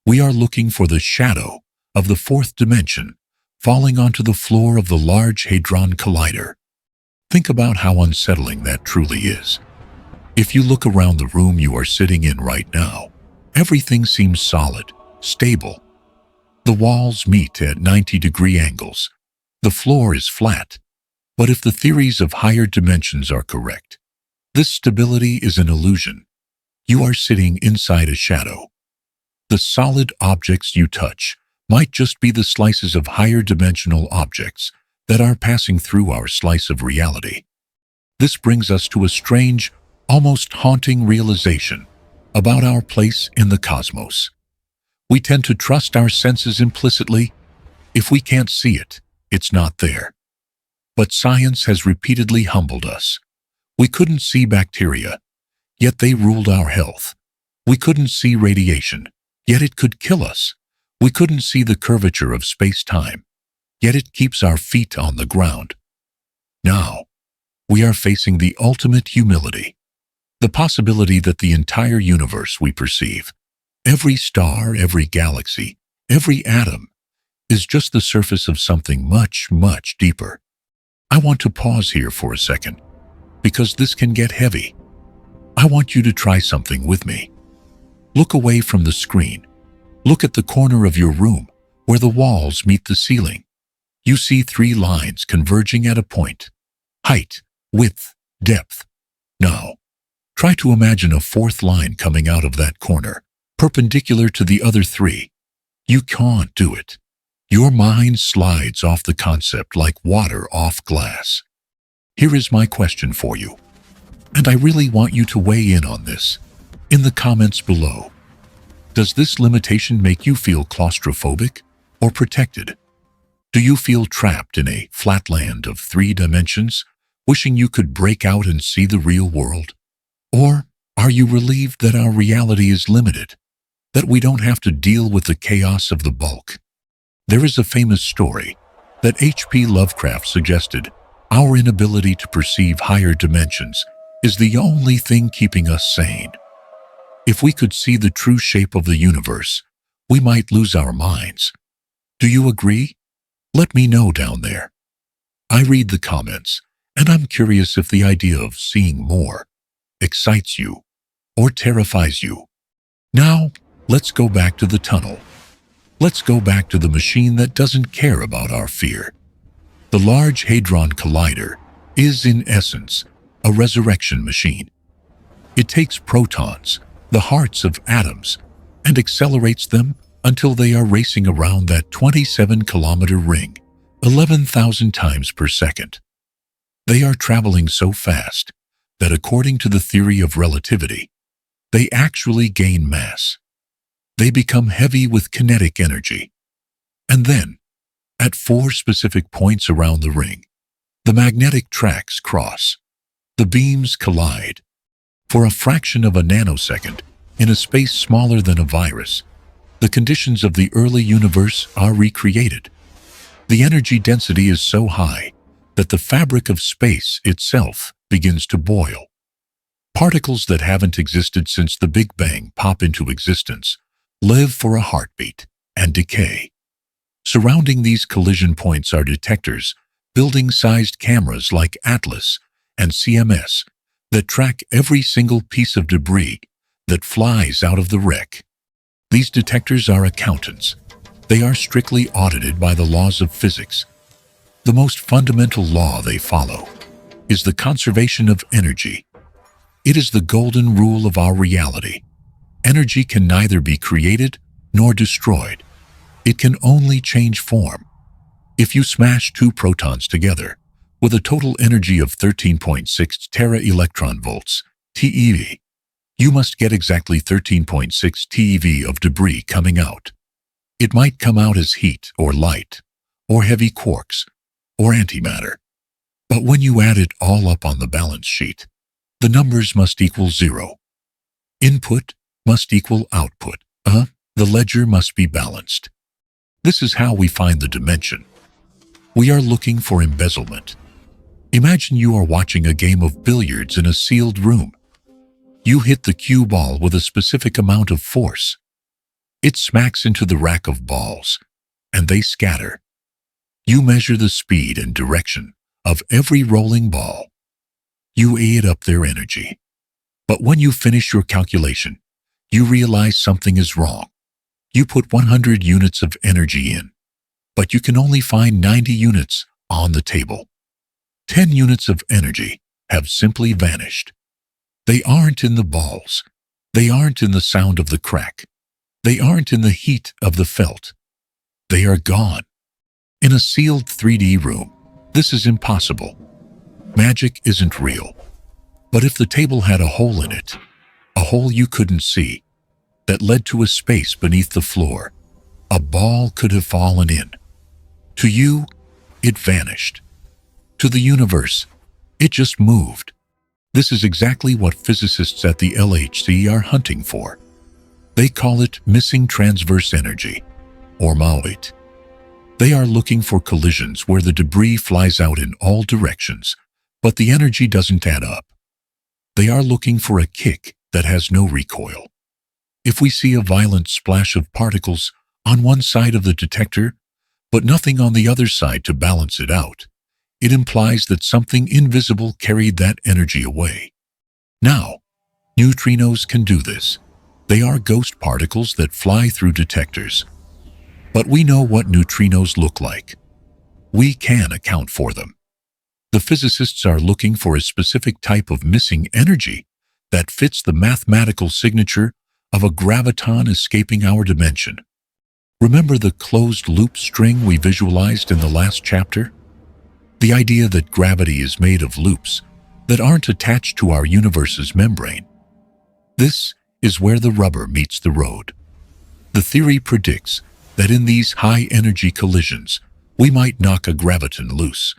We are looking for the shadow of the 4th dimension falling onto the floor of the Large Hadron Collider. Think about how unsettling that truly is. If you look around the room you are sitting in right now, everything seems solid, stable. The walls meet at 90-degree angles. The floor is flat. But if the theories of higher dimensions are correct, this stability is an illusion. You are sitting inside a shadow. The solid objects you touch might just be the slices of higher dimensional objects that are passing through our slice of reality. This brings us to a strange, almost haunting realization about our place in the cosmos. We tend to trust our senses implicitly. If we can't see it, it's not there. But science has repeatedly humbled us. We couldn't see bacteria, yet they ruled our health. We couldn't see radiation, yet it could kill us. We couldn't see the curvature of space-time, yet it keeps our feet on the ground. Now, we are facing the ultimate humility, the possibility that the entire universe we perceive, every star, every galaxy, every atom, is just the surface of something much, much deeper. I want to pause here for a second, because this can get heavy. I want you to try something with me. Look away from the screen. Look at the corner of your room, where the walls meet the ceiling. You see 3 lines converging at a point: height, width, depth. Now, Try to imagine a fourth line coming out of that corner, perpendicular to the other three. You can't do it. Your mind slides off the concept like water off glass. Here is my question for you, and I really want you to weigh in on this in the comments below. Does this limitation make you feel claustrophobic or protected? Do you feel trapped in a flatland of 3 dimensions, wishing you could break out and see the real world? Or are you relieved that our reality is limited, that we don't have to deal with the chaos of the bulk? There is a famous story that H.P. Lovecraft suggested our inability to perceive higher dimensions is the only thing keeping us sane. If we could see the true shape of the universe, we might lose our minds. Do you agree? Let me know down there. I read the comments, and I'm curious if the idea of seeing more excites you or terrifies you. Now, let's go back to the tunnel. Let's go back to the machine that doesn't care about our fear. The Large Hadron Collider is, in essence, a resurrection machine. It takes protons, the hearts of atoms, and accelerates them until they are racing around that 27-kilometer ring, 11,000 times per second. They are traveling so fast that, according to the theory of relativity, they actually gain mass. They become heavy with kinetic energy. And then, at 4 specific points around the ring, the magnetic tracks cross. The beams collide. For a fraction of a nanosecond, in a space smaller than a virus, the conditions of the early universe are recreated. The energy density is so high that the fabric of space itself begins to boil. Particles that haven't existed since the Big Bang pop into existence, live for a heartbeat, and decay. Surrounding these collision points are detectors, building-sized cameras like Atlas and CMS that track every single piece of debris that flies out of the wreck. These detectors are accountants. They are strictly audited by the laws of physics. The most fundamental law they follow is the conservation of energy. It is the golden rule of our reality. Energy can neither be created nor destroyed. It can only change form. If you smash 2 protons together with a total energy of 13.6 tera-electron volts, TeV, you must get exactly 13.6 TeV of debris coming out. It might come out as heat or light, or heavy quarks, or antimatter. But when you add it all up on the balance sheet, the numbers must equal 0. Input must equal output. The ledger must be balanced. This is how we find the dimension. We are looking for embezzlement. Imagine you are watching a game of billiards in a sealed room. You hit the cue ball with a specific amount of force. It smacks into the rack of balls, and they scatter. You measure the speed and direction of every rolling ball. You add up their energy. But when you finish your calculation, you realize something is wrong. You put 100 units of energy in, but you can only find 90 units on the table. 10 units of energy have simply vanished. They aren't in the balls. They aren't in the sound of the crack. They aren't in the heat of the felt. They are gone. In a sealed 3D room, this is impossible. Magic isn't real. But if the table had a hole in it, a hole you couldn't see, that led to a space beneath the floor, a ball could have fallen in. To you, it vanished. To the universe, it just moved. This is exactly what physicists at the LHC are hunting for. They call it missing transverse energy, or MAOIT. They are looking for collisions where the debris flies out in all directions, but the energy doesn't add up. They are looking for a kick that has no recoil. If we see a violent splash of particles on one side of the detector, but nothing on the other side to balance it out, it implies that something invisible carried that energy away. Now, neutrinos can do this. They are ghost particles that fly through detectors. But we know what neutrinos look like. We can account for them. The physicists are looking for a specific type of missing energy that fits the mathematical signature of a graviton escaping our dimension. Remember the closed-loop string we visualized in the last chapter? The idea that gravity is made of loops that aren't attached to our universe's membrane. This is where the rubber meets the road. The theory predicts that in these high-energy collisions, we might knock a graviton loose.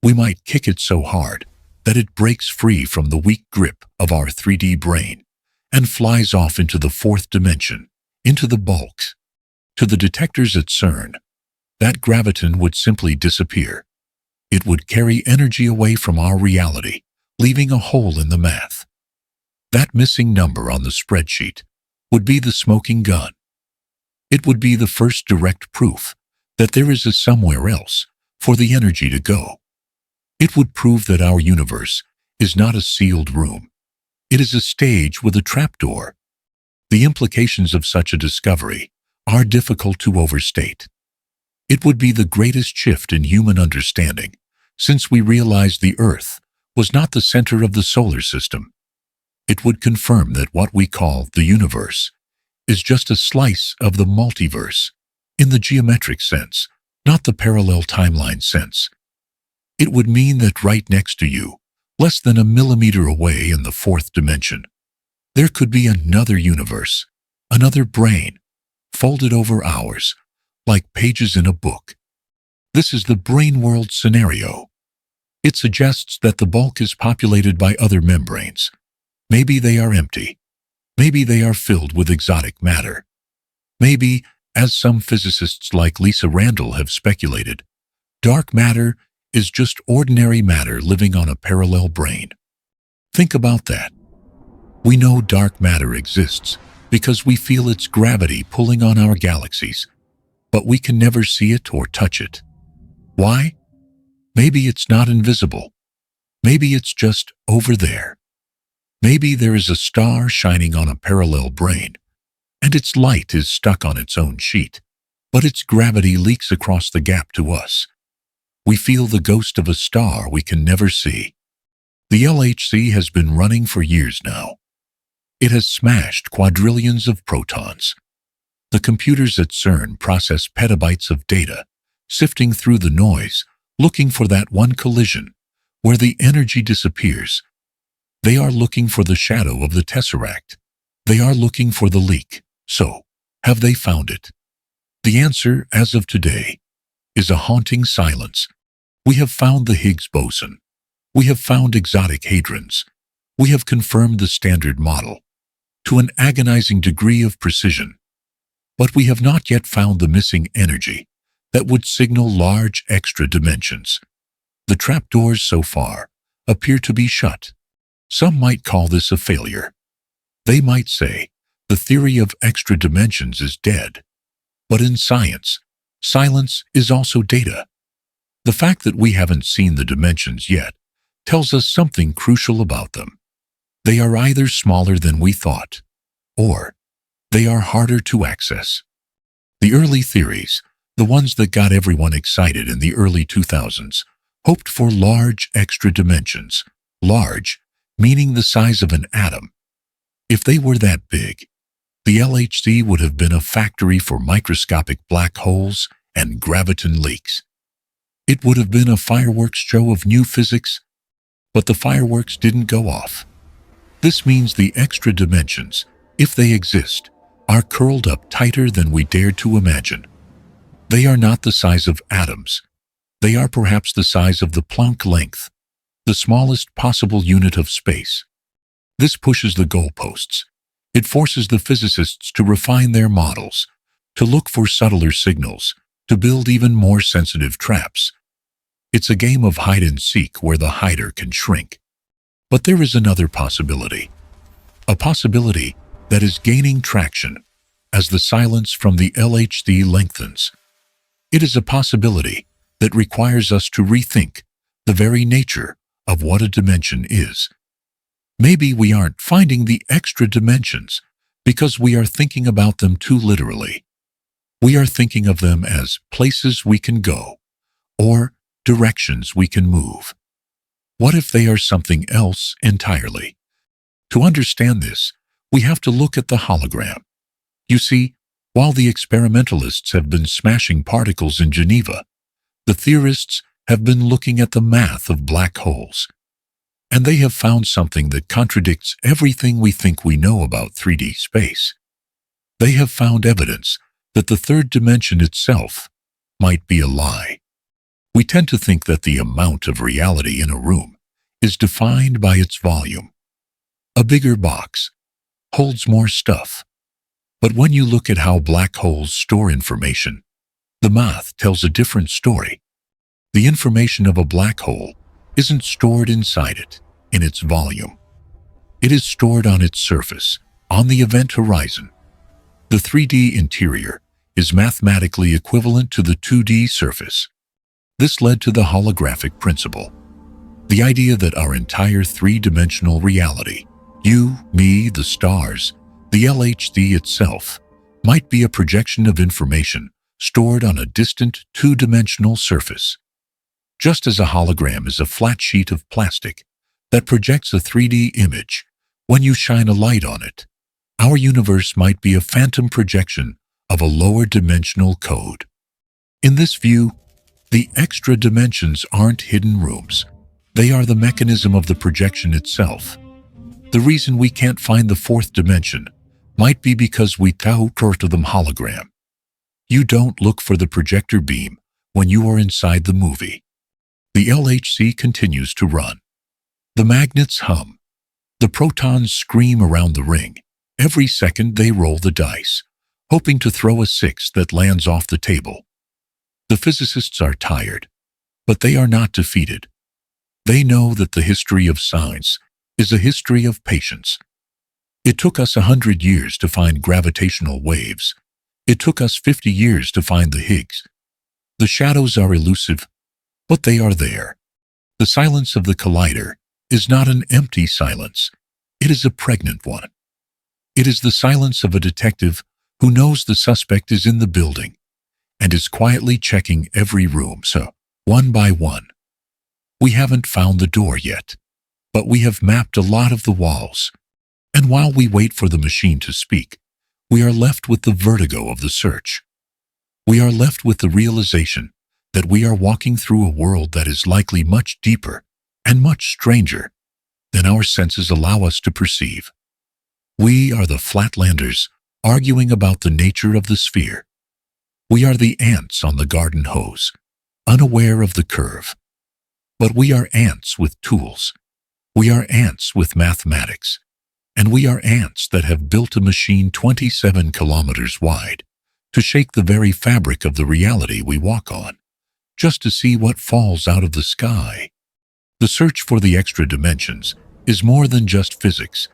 We might kick it so hard that it breaks free from the weak grip of our 3D brain and flies off into the fourth dimension, into the bulks. To the detectors at CERN, that graviton would simply disappear. It would carry energy away from our reality, leaving a hole in the math. That missing number on the spreadsheet would be the smoking gun. It would be the first direct proof that there is a somewhere else for the energy to go. It would prove that our universe is not a sealed room. It is a stage with a trapdoor. The implications of such a discovery are difficult to overstate. It would be the greatest shift in human understanding since we realized the Earth was not the center of the solar system. It would confirm that what we call the universe is just a slice of the multiverse, in the geometric sense, not the parallel timeline sense. It would mean that right next to you, less than a millimeter away in the fourth dimension, there could be another universe, another brain, folded over ours, like pages in a book. This is the brain world scenario. It suggests that the bulk is populated by other membranes. Maybe they are empty. Maybe they are filled with exotic matter. Maybe, as some physicists like Lisa Randall have speculated, dark matter is just ordinary matter living on a parallel brain. Think about that. We know dark matter exists because we feel its gravity pulling on our galaxies, but we can never see it or touch it. Why? Maybe it's not invisible. Maybe it's just over there. Maybe there is a star shining on a parallel brain, and its light is stuck on its own sheet, but its gravity leaks across the gap to us. We feel the ghost of a star we can never see. The LHC has been running for years now. It has smashed quadrillions of protons. The computers at CERN process petabytes of data, sifting through the noise, looking for that one collision where the energy disappears. They are looking for the shadow of the tesseract. They are looking for the leak. So, have they found it? The answer, as of today, is a haunting silence. We have found the Higgs boson. We have found exotic hadrons. We have confirmed the Standard Model to an agonizing degree of precision. But we have not yet found the missing energy that would signal large extra dimensions. The trapdoors so far appear to be shut. Some might call this a failure. They might say the theory of extra dimensions is dead. But in science, silence is also data. The fact that we haven't seen the dimensions yet tells us something crucial about them. They are either smaller than we thought, or they are harder to access. The early theories, the ones that got everyone excited in the early 2000s, hoped for large extra dimensions. Large, meaning the size of an atom. If they were that big, the LHC would have been a factory for microscopic black holes and graviton leaks. It would have been a fireworks show of new physics, but the fireworks didn't go off. This means the extra dimensions, if they exist, are curled up tighter than we dared to imagine. They are not the size of atoms. They are perhaps the size of the Planck length, the smallest possible unit of space. This pushes the goalposts. It forces the physicists to refine their models, to look for subtler signals, to build even more sensitive traps. It's a game of hide and seek where the hider can shrink. But there is another possibility. A possibility that is gaining traction as the silence from the LHC lengthens. It is a possibility that requires us to rethink the very nature of what a dimension is. Maybe we aren't finding the extra dimensions because we are thinking about them too literally. We are thinking of them as places we can go, or directions we can move. What if they are something else entirely? To understand this, we have to look at the hologram. You see, while the experimentalists have been smashing particles in Geneva, the theorists have been looking at the math of black holes. And they have found something that contradicts everything we think we know about 3D space. They have found evidence that the third dimension itself might be a lie. We tend to think that the amount of reality in a room is defined by its volume. A bigger box holds more stuff. But when you look at how black holes store information, the math tells a different story. The information of a black hole isn't stored inside it, in its volume. It is stored on its surface, on the event horizon. The 3D interior is mathematically equivalent to the 2D surface. This led to the holographic principle, the idea that our entire three-dimensional reality, you, me, the stars, the LHD itself, might be a projection of information stored on a distant two-dimensional surface. Just as a hologram is a flat sheet of plastic that projects a 3D image, when you shine a light on it, our universe might be a phantom projection of a lower dimensional code. In this view, the extra dimensions aren't hidden rooms. They are the mechanism of the projection itself. The reason we can't find the fourth dimension might be because we to them hologram. You don't look for the projector beam when you are inside the movie. The LHC continues to run. The magnets hum. The protons scream around the ring. Every second they roll the dice, hoping to throw a 6 that lands off the table. The physicists are tired, but they are not defeated. They know that the history of science is a history of patience. It took us 100 years to find gravitational waves. It took us 50 years to find the Higgs. The shadows are elusive, but they are there. The silence of the collider is not an empty silence. It is a pregnant one. It is the silence of a detective who knows the suspect is in the building and is quietly checking every room, so one by one. We haven't found the door yet, but we have mapped a lot of the walls. And while we wait for the machine to speak, we are left with the vertigo of the search. We are left with the realization that we are walking through a world that is likely much deeper and much stranger than our senses allow us to perceive. We are the Flatlanders arguing about the nature of the sphere. We are the ants on the garden hose, unaware of the curve. But we are ants with tools. We are ants with mathematics. And we are ants that have built a machine 27 kilometers wide to shake the very fabric of the reality we walk on, just to see what falls out of the sky. The search for the extra dimensions is more than just physics.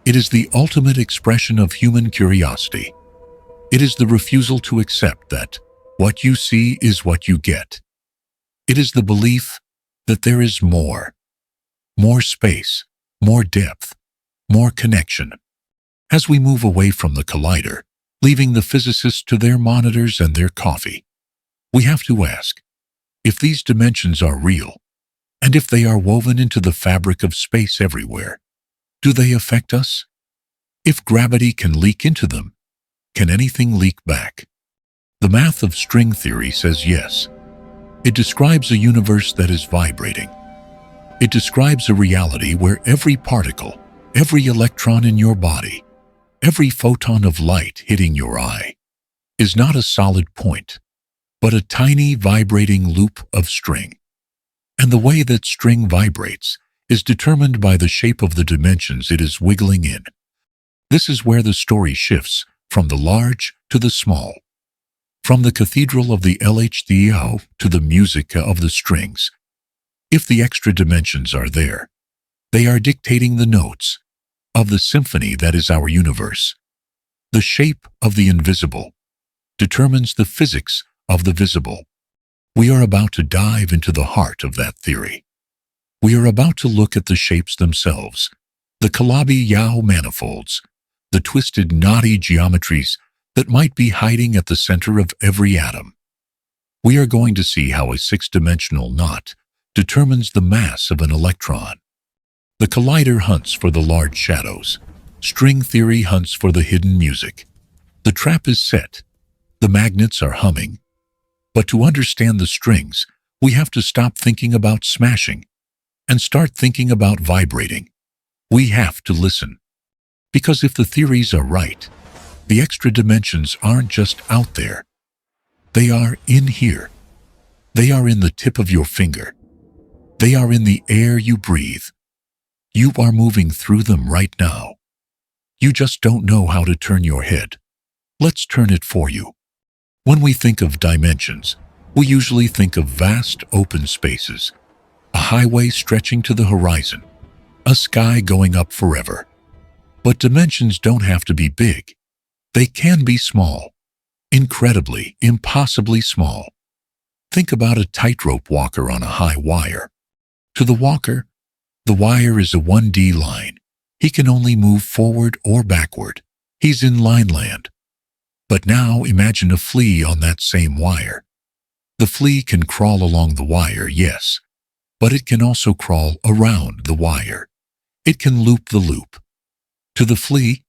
It is the ultimate expression of human curiosity. It is the refusal to accept that what you see is what you get. It is the belief that there is more space, more depth, more connection. As we move away from the collider, leaving the physicists to their monitors and their coffee, we have to ask, if these dimensions are real, and if they are woven into the fabric of space everywhere, do they affect us? If gravity can leak into them, can anything leak back? The math of string theory says yes. It describes a universe that is vibrating. It describes a reality where every particle, every electron in your body, every photon of light hitting your eye, is not a solid point, but a tiny vibrating loop of string. And the way that string vibrates is determined by the shape of the dimensions it is wiggling in. This is where the story shifts from the large to the small, from the cathedral of the LHDO to the music of the strings. If the extra dimensions are there, they are dictating the notes of the symphony that is our universe. The shape of the invisible determines the physics of the visible. We are about to dive into the heart of that theory. We are about to look at the shapes themselves, the Calabi-Yau manifolds, the twisted, knotty geometries that might be hiding at the center of every atom. We are going to see how a six-dimensional knot determines the mass of an electron. The collider hunts for the large shadows. String theory hunts for the hidden music. The trap is set. The magnets are humming. But to understand the strings, we have to stop thinking about smashing and start thinking about vibrating. We have to listen. Because if the theories are right, the extra dimensions aren't just out there. They are in here. They are in the tip of your finger. They are in the air you breathe. You are moving through them right now. You just don't know how to turn your head. Let's turn it for you. When we think of dimensions, we usually think of vast open spaces, a highway stretching to the horizon, a sky going up forever. But dimensions don't have to be big. They can be small, incredibly, impossibly small. Think about a tightrope walker on a high wire. To the walker, the wire is a 1D line. He can only move forward or backward. He's in line land. But now imagine a flea on that same wire. The flea can crawl along the wire, yes, but it can also crawl around the wire. It can loop the loop. To the flea,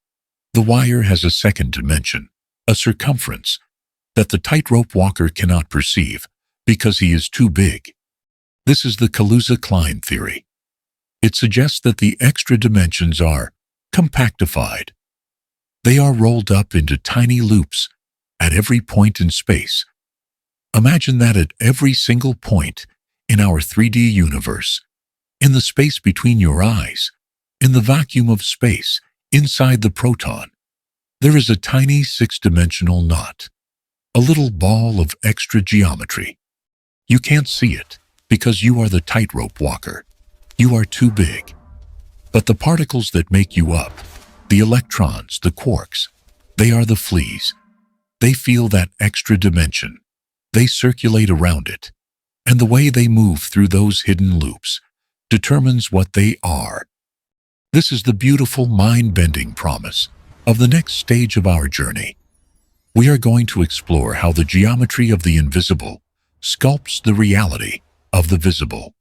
the wire has a second dimension, a circumference, that the tightrope walker cannot perceive because he is too big. This is the Kaluza-Klein theory. It suggests that the extra dimensions are compactified. They are rolled up into tiny loops at every point in space. Imagine that at every single point in our 3D universe, in the space between your eyes, in the vacuum of space, inside the proton, there is a tiny 6-dimensional knot, a little ball of extra geometry. You can't see it because you are the tightrope walker. You are too big. But the particles that make you up, the electrons, the quarks, they are the fleas. They feel that extra dimension. They circulate around it. And the way they move through those hidden loops determines what they are. This is the beautiful, mind-bending promise of the next stage of our journey. We are going to explore how the geometry of the invisible sculpts the reality of the visible.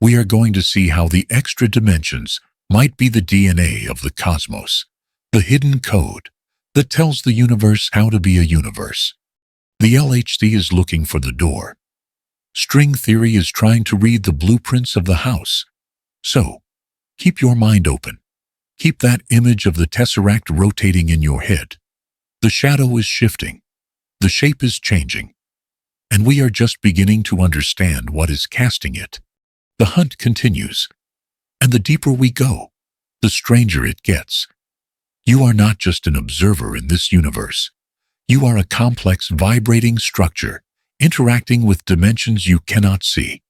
We are going to see how the extra dimensions might be the DNA of the cosmos, the hidden code that tells the universe how to be a universe. The LHC is looking for the door. String theory is trying to read the blueprints of the house. So, keep your mind open. Keep that image of the tesseract rotating in your head. The shadow is shifting. The shape is changing. And we are just beginning to understand what is casting it. The hunt continues. And the deeper we go, the stranger it gets. You are not just an observer in this universe. You are a complex, vibrating structure, interacting with dimensions you cannot see.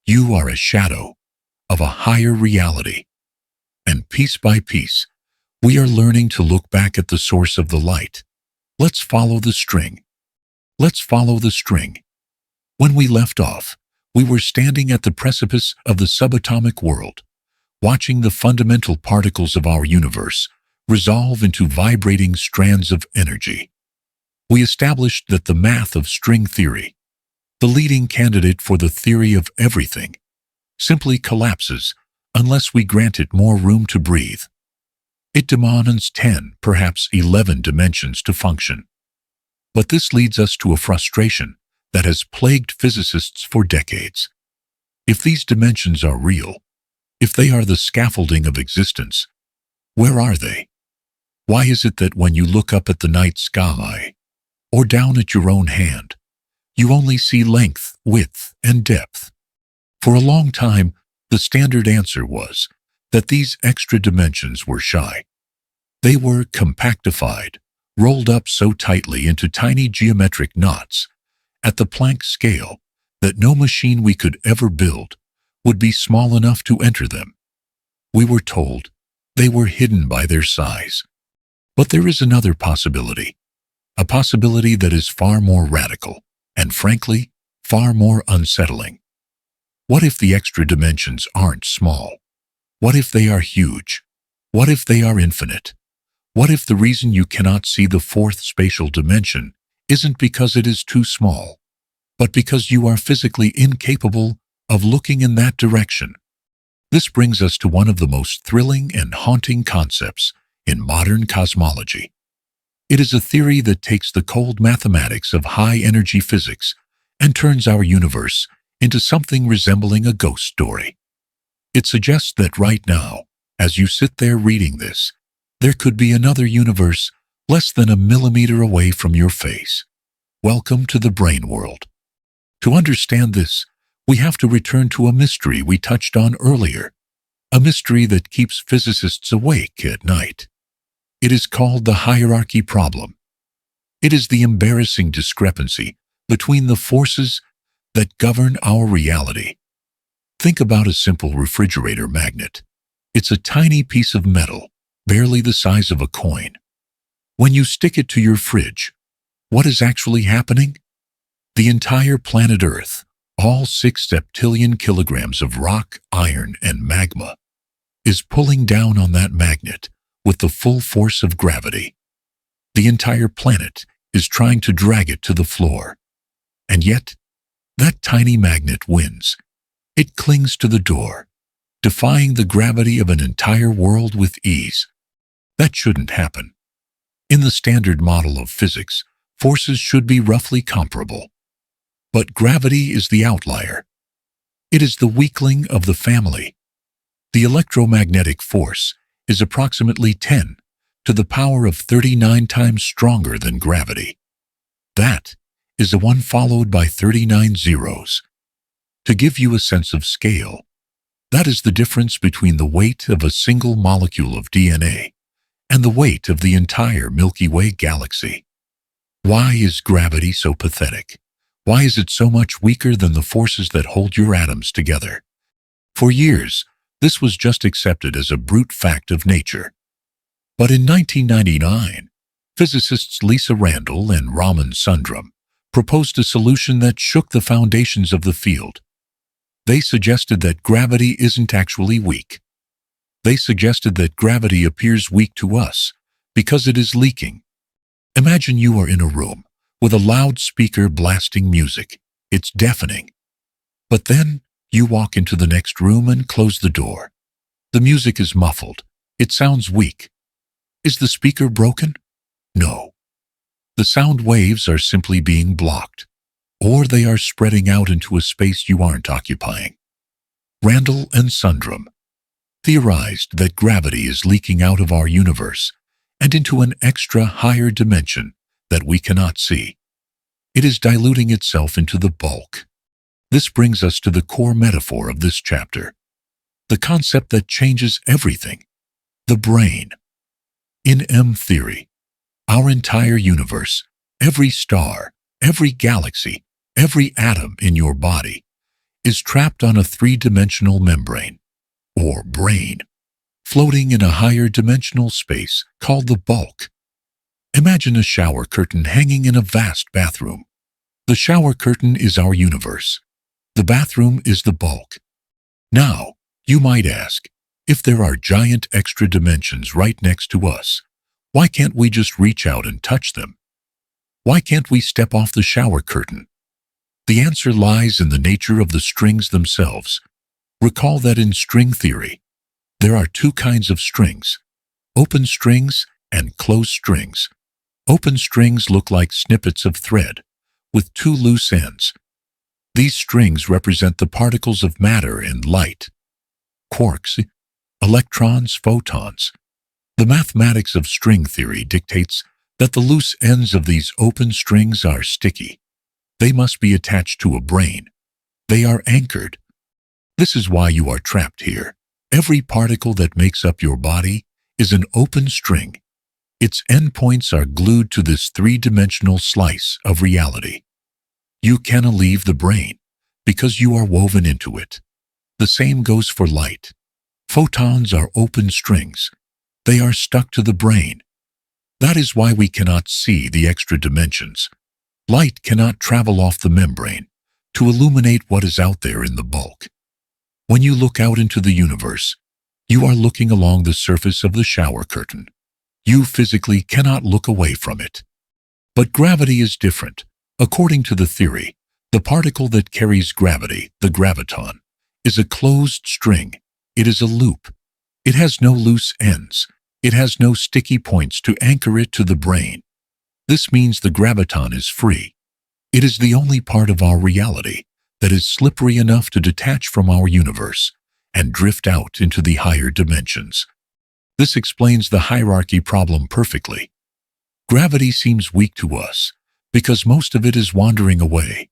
You are a shadow of a higher reality. And piece by piece, we are learning to look back at the source of the light. Let's follow the string. Let's follow the string. When we left off, we were standing at the precipice of the subatomic world, watching the fundamental particles of our universe resolve into vibrating strands of energy. We established that the math of string theory, the leading candidate for the theory of everything, simply collapses unless we grant it more room to breathe. It demands 10, perhaps 11 dimensions to function. But this leads us to a frustration that has plagued physicists for decades. If these dimensions are real, if they are the scaffolding of existence, where are they? Why is it that when you look up at the night sky, or down at your own hand, you only see length, width, and depth? For a long time, the standard answer was that these extra dimensions were shy. They were compactified, rolled up so tightly into tiny geometric knots at the Planck scale that no machine we could ever build would be small enough to enter them. We were told they were hidden by their size. But there is another possibility, a possibility that is far more radical and, frankly, far more unsettling. What if the extra dimensions aren't small? What if they are huge? What if they are infinite? What if the reason you cannot see the fourth spatial dimension isn't because it is too small, but because you are physically incapable of looking in that direction? This brings us to one of the most thrilling and haunting concepts in modern cosmology. It is a theory that takes the cold mathematics of high-energy physics and turns our universe into something resembling a ghost story. It suggests that right now, as you sit there reading this, there could be another universe less than a millimeter away from your face. Welcome to the brain world. To understand this, we have to return to a mystery we touched on earlier, a mystery that keeps physicists awake at night. It is called the hierarchy problem. It is the embarrassing discrepancy between the forces that govern our reality. Think about a simple refrigerator magnet. It's a tiny piece of metal, barely the size of a coin. When you stick it to your fridge, what is actually happening? The entire planet Earth, all 6 septillion kilograms of rock, iron, and magma, is pulling down on that magnet with the full force of gravity. The entire planet is trying to drag it to the floor. And yet, that tiny magnet wins. It clings to the door, defying the gravity of an entire world with ease. That shouldn't happen. In the standard model of physics, forces should be roughly comparable. But gravity is the outlier. It is the weakling of the family. The electromagnetic force is approximately 10 to the power of 39 times stronger than gravity. That is a 1 followed by 39 zeros. To give you a sense of scale, that is the difference between the weight of a single molecule of DNA and the weight of the entire Milky Way galaxy. Why is gravity so pathetic? Why is it so much weaker than the forces that hold your atoms together? For years, this was just accepted as a brute fact of nature. But in 1999, physicists Lisa Randall and Raman Sundram proposed a solution that shook the foundations of the field. They suggested that gravity isn't actually weak. They suggested that gravity appears weak to us because it is leaking. Imagine you are in a room with a loudspeaker blasting music. It's deafening. But then you walk into the next room and close the door. The music is muffled. It sounds weak. Is the speaker broken? No. The sound waves are simply being blocked, or they are spreading out into a space you aren't occupying. Randall and Sundram theorized that gravity is leaking out of our universe and into an extra higher dimension that we cannot see. It is diluting itself into the bulk. This brings us to the core metaphor of this chapter, the concept that changes everything, the brain. In M theory, our entire universe, every star, every galaxy, every atom in your body is trapped on a 3-dimensional membrane, or brain, floating in a higher dimensional space called the bulk. Imagine a shower curtain hanging in a vast bathroom. The shower curtain is our universe. The bathroom is the bulk. Now, you might ask, if there are giant extra dimensions right next to us, why can't we just reach out and touch them? Why can't we step off the shower curtain? The answer lies in the nature of the strings themselves. Recall that in string theory, there are 2 kinds of strings, open strings and closed strings. Open strings look like snippets of thread, with 2 loose ends. These strings represent the particles of matter and light, quarks, electrons, photons. The mathematics of string theory dictates that the loose ends of these open strings are sticky. They must be attached to a brain. They are anchored. This is why you are trapped here. Every particle that makes up your body is an open string. Its endpoints are glued to this 3-dimensional slice of reality. You cannot leave the brain because you are woven into it. The same goes for light. Photons are open strings. They are stuck to the brain. That is why we cannot see the extra dimensions. Light cannot travel off the membrane to illuminate what is out there in the bulk. When you look out into the universe, you are looking along the surface of the shower curtain. You physically cannot look away from it. But gravity is different. According to the theory, the particle that carries gravity, the graviton, is a closed string. It is a loop. It has no loose ends. It has no sticky points to anchor it to the brain. This means the graviton is free. It is the only part of our reality that is slippery enough to detach from our universe and drift out into the higher dimensions. This explains the hierarchy problem perfectly. Gravity seems weak to us because most of it is wandering away.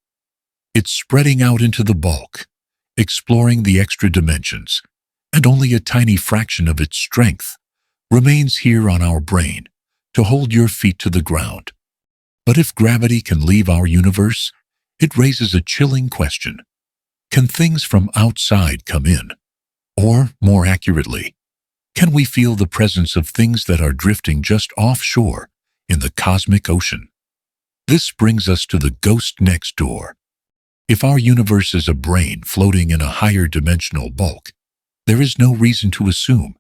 It's spreading out into the bulk, exploring the extra dimensions, and only a tiny fraction of its strength remains here on our brain to hold your feet to the ground. But if gravity can leave our universe, it raises a chilling question. Can things from outside come in? Or, more accurately, can we feel the presence of things that are drifting just offshore in the cosmic ocean? This brings us to the ghost next door. If our universe is a brain floating in a higher dimensional bulk, there is no reason to assume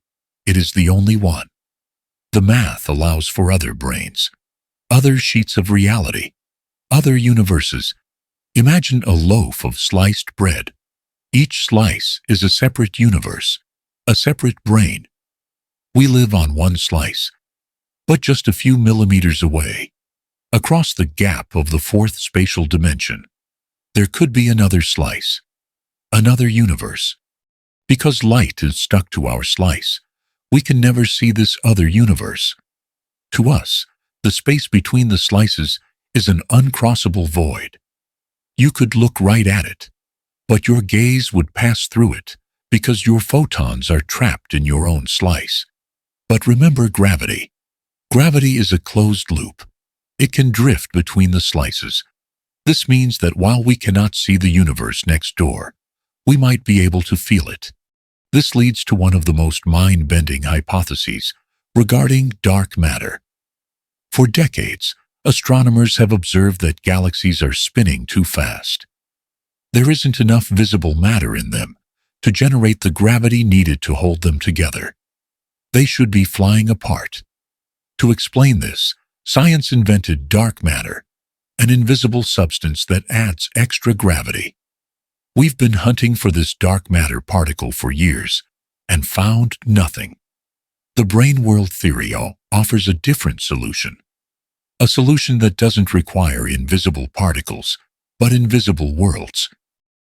it is the only one. The math allows for other brains, other sheets of reality, other universes. Imagine a loaf of sliced bread. Each slice is a separate universe, a separate brain. We live on one slice, but just a few millimeters away, across the gap of the fourth spatial dimension, there could be another slice, another universe. Because light is stuck to our slice, we can never see this other universe. To us, the space between the slices is an uncrossable void. You could look right at it, but your gaze would pass through it because your photons are trapped in your own slice. But remember gravity. Gravity is a closed loop. It can drift between the slices. This means that while we cannot see the universe next door, we might be able to feel it. This leads to one of the most mind-bending hypotheses regarding dark matter. For decades, astronomers have observed that galaxies are spinning too fast. There isn't enough visible matter in them to generate the gravity needed to hold them together. They should be flying apart. To explain this, science invented dark matter, an invisible substance that adds extra gravity. We've been hunting for this dark matter particle for years and found nothing. The brain world theory offers a different solution. A solution that doesn't require invisible particles, but invisible worlds.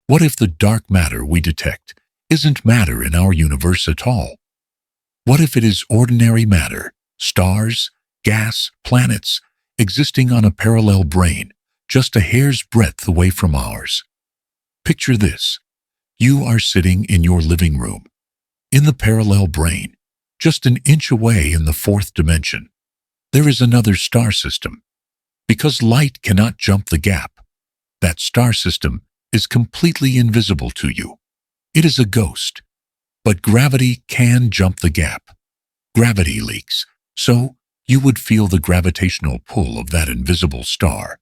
What if the dark matter we detect isn't matter in our universe at all? What if it is ordinary matter, stars, gas, planets, existing on a parallel brane, just a hair's breadth away from ours? Picture this. You are sitting in your living room, in the parallel brane, just an inch away in the fourth dimension. There is another star system. Because light cannot jump the gap, that star system is completely invisible to you. It is a ghost. But gravity can jump the gap. Gravity leaks, so you would feel the gravitational pull of that invisible star.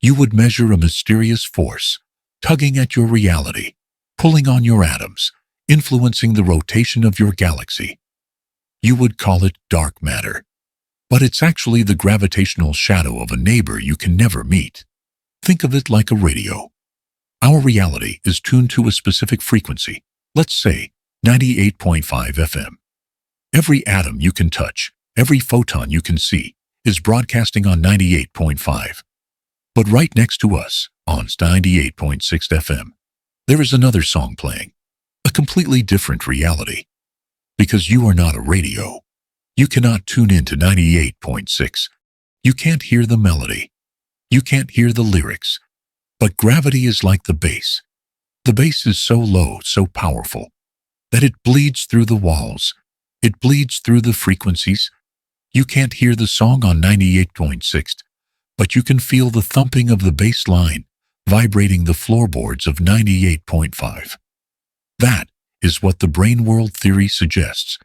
You would measure a mysterious force, tugging at your reality, pulling on your atoms, influencing the rotation of your galaxy. You would call it dark matter. But it's actually the gravitational shadow of a neighbor you can never meet. Think of it like a radio. Our reality is tuned to a specific frequency, let's say 98.5 FM. Every atom you can touch, every photon you can see, is broadcasting on 98.5. But right next to us, on 98.6 FM, there is another song playing, a completely different reality. Because you are not a radio, you cannot tune in to 98.6. You can't hear the melody. You can't hear the lyrics. But gravity is like the bass. The bass is so low, so powerful, that it bleeds through the walls. It bleeds through the frequencies. You can't hear the song on 98.6, but you can feel the thumping of the bass line vibrating the floorboards of 98.5. That is what the brain world theory suggests.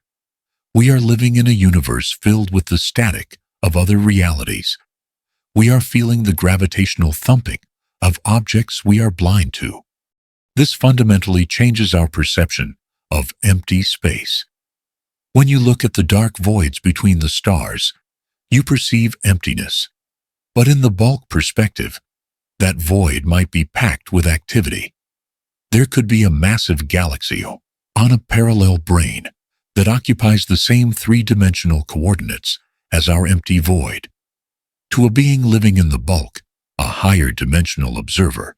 We are living in a universe filled with the static of other realities. We are feeling the gravitational thumping of objects we are blind to. This fundamentally changes our perception of empty space. When you look at the dark voids between the stars, you perceive emptiness. But in the bulk perspective, that void might be packed with activity. There could be a massive galaxy on a parallel brane that occupies the same three-dimensional coordinates as our empty void. To a being living in the bulk, a higher dimensional observer,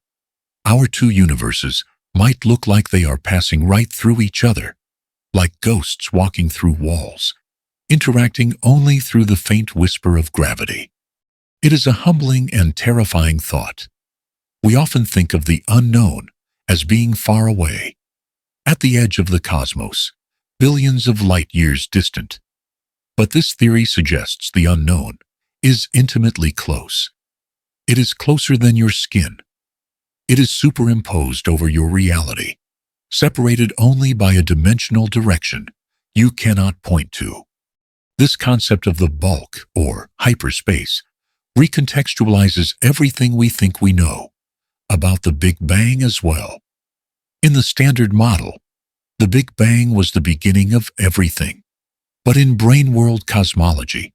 our two universes might look like they are passing right through each other, like ghosts walking through walls, interacting only through the faint whisper of gravity. It is a humbling and terrifying thought. We often think of the unknown as being far away, at the edge of the cosmos, billions of light years distant. But this theory suggests the unknown is intimately close. It is closer than your skin. It is superimposed over your reality, separated only by a dimensional direction you cannot point to. This concept of the bulk, or hyperspace, recontextualizes everything we think we know about the Big Bang as well. In the Standard Model, the Big Bang was the beginning of everything. But in brain-world cosmology,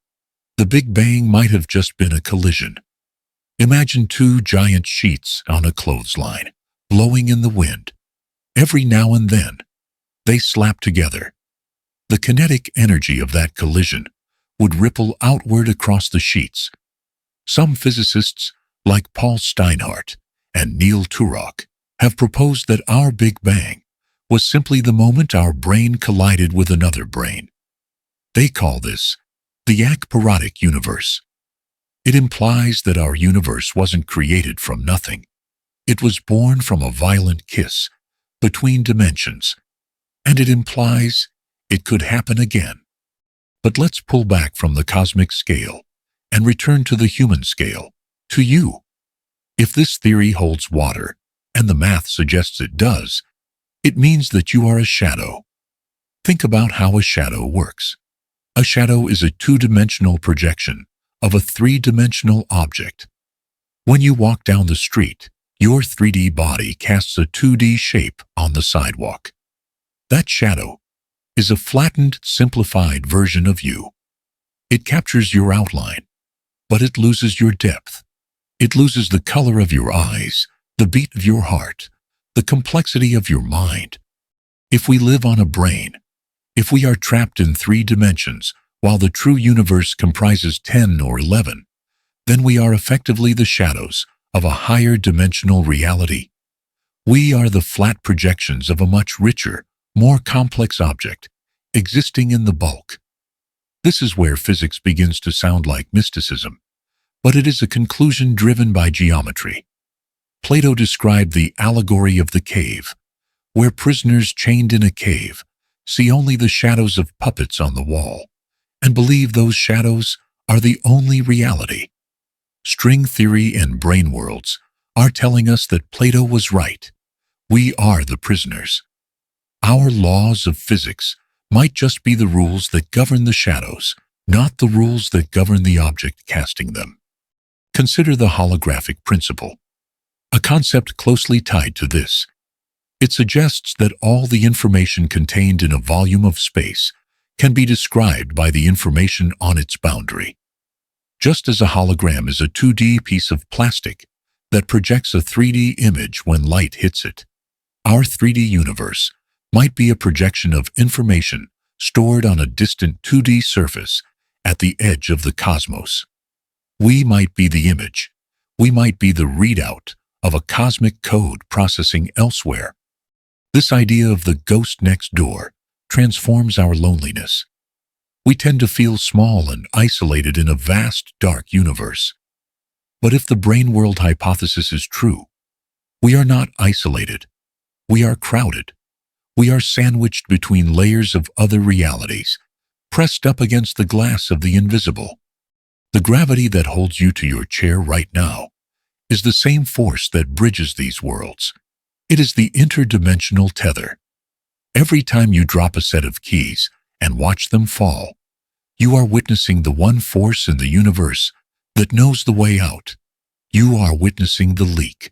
the Big Bang might have just been a collision. Imagine two giant sheets on a clothesline, blowing in the wind. Every now and then, they slap together. The kinetic energy of that collision would ripple outward across the sheets. Some physicists, like Paul Steinhardt and Neil Turok, have proposed that our Big Bang was simply the moment our brain collided with another brain. They call this the akporotic universe. It implies that our universe wasn't created from nothing. It was born from a violent kiss between dimensions, and it implies it could happen again. But let's pull back from the cosmic scale and return to the human scale, to you. If this theory holds water, and the math suggests it does, it means that you are a shadow. Think about how a shadow works. A shadow is a two-dimensional projection of a three-dimensional object. When you walk down the street, your 3D body casts a 2D shape on the sidewalk. That shadow is a flattened, simplified version of you. It captures your outline, but it loses your depth. It loses the color of your eyes, the beat of your heart, the complexity of your mind. If we live on a brain, if we are trapped in 3 dimensions, while the true universe comprises 10 or 11, then we are effectively the shadows of a higher dimensional reality. We are the flat projections of a much richer, more complex object, existing in the bulk. This is where physics begins to sound like mysticism, but it is a conclusion driven by geometry. Plato described the allegory of the cave, where prisoners chained in a cave see only the shadows of puppets on the wall, and believe those shadows are the only reality. String theory and brain worlds are telling us that Plato was right. We are the prisoners. Our laws of physics might just be the rules that govern the shadows, not the rules that govern the object casting them. Consider the holographic principle, a concept closely tied to this. It suggests that all the information contained in a volume of space can be described by the information on its boundary. Just as a hologram is a 2D piece of plastic that projects a 3D image when light hits it, our 3D universe might be a projection of information stored on a distant 2D surface at the edge of the cosmos. We might be the image. We might be the readout of a cosmic code processing elsewhere. This idea of the ghost next door transforms our loneliness. We tend to feel small and isolated in a vast, dark universe. But if the brain world hypothesis is true, we are not isolated. We are crowded. We are sandwiched between layers of other realities, pressed up against the glass of the invisible. The gravity that holds you to your chair right now is the same force that bridges these worlds. It is the interdimensional tether. Every time you drop a set of keys and watch them fall, you are witnessing the one force in the universe that knows the way out. You are witnessing the leak.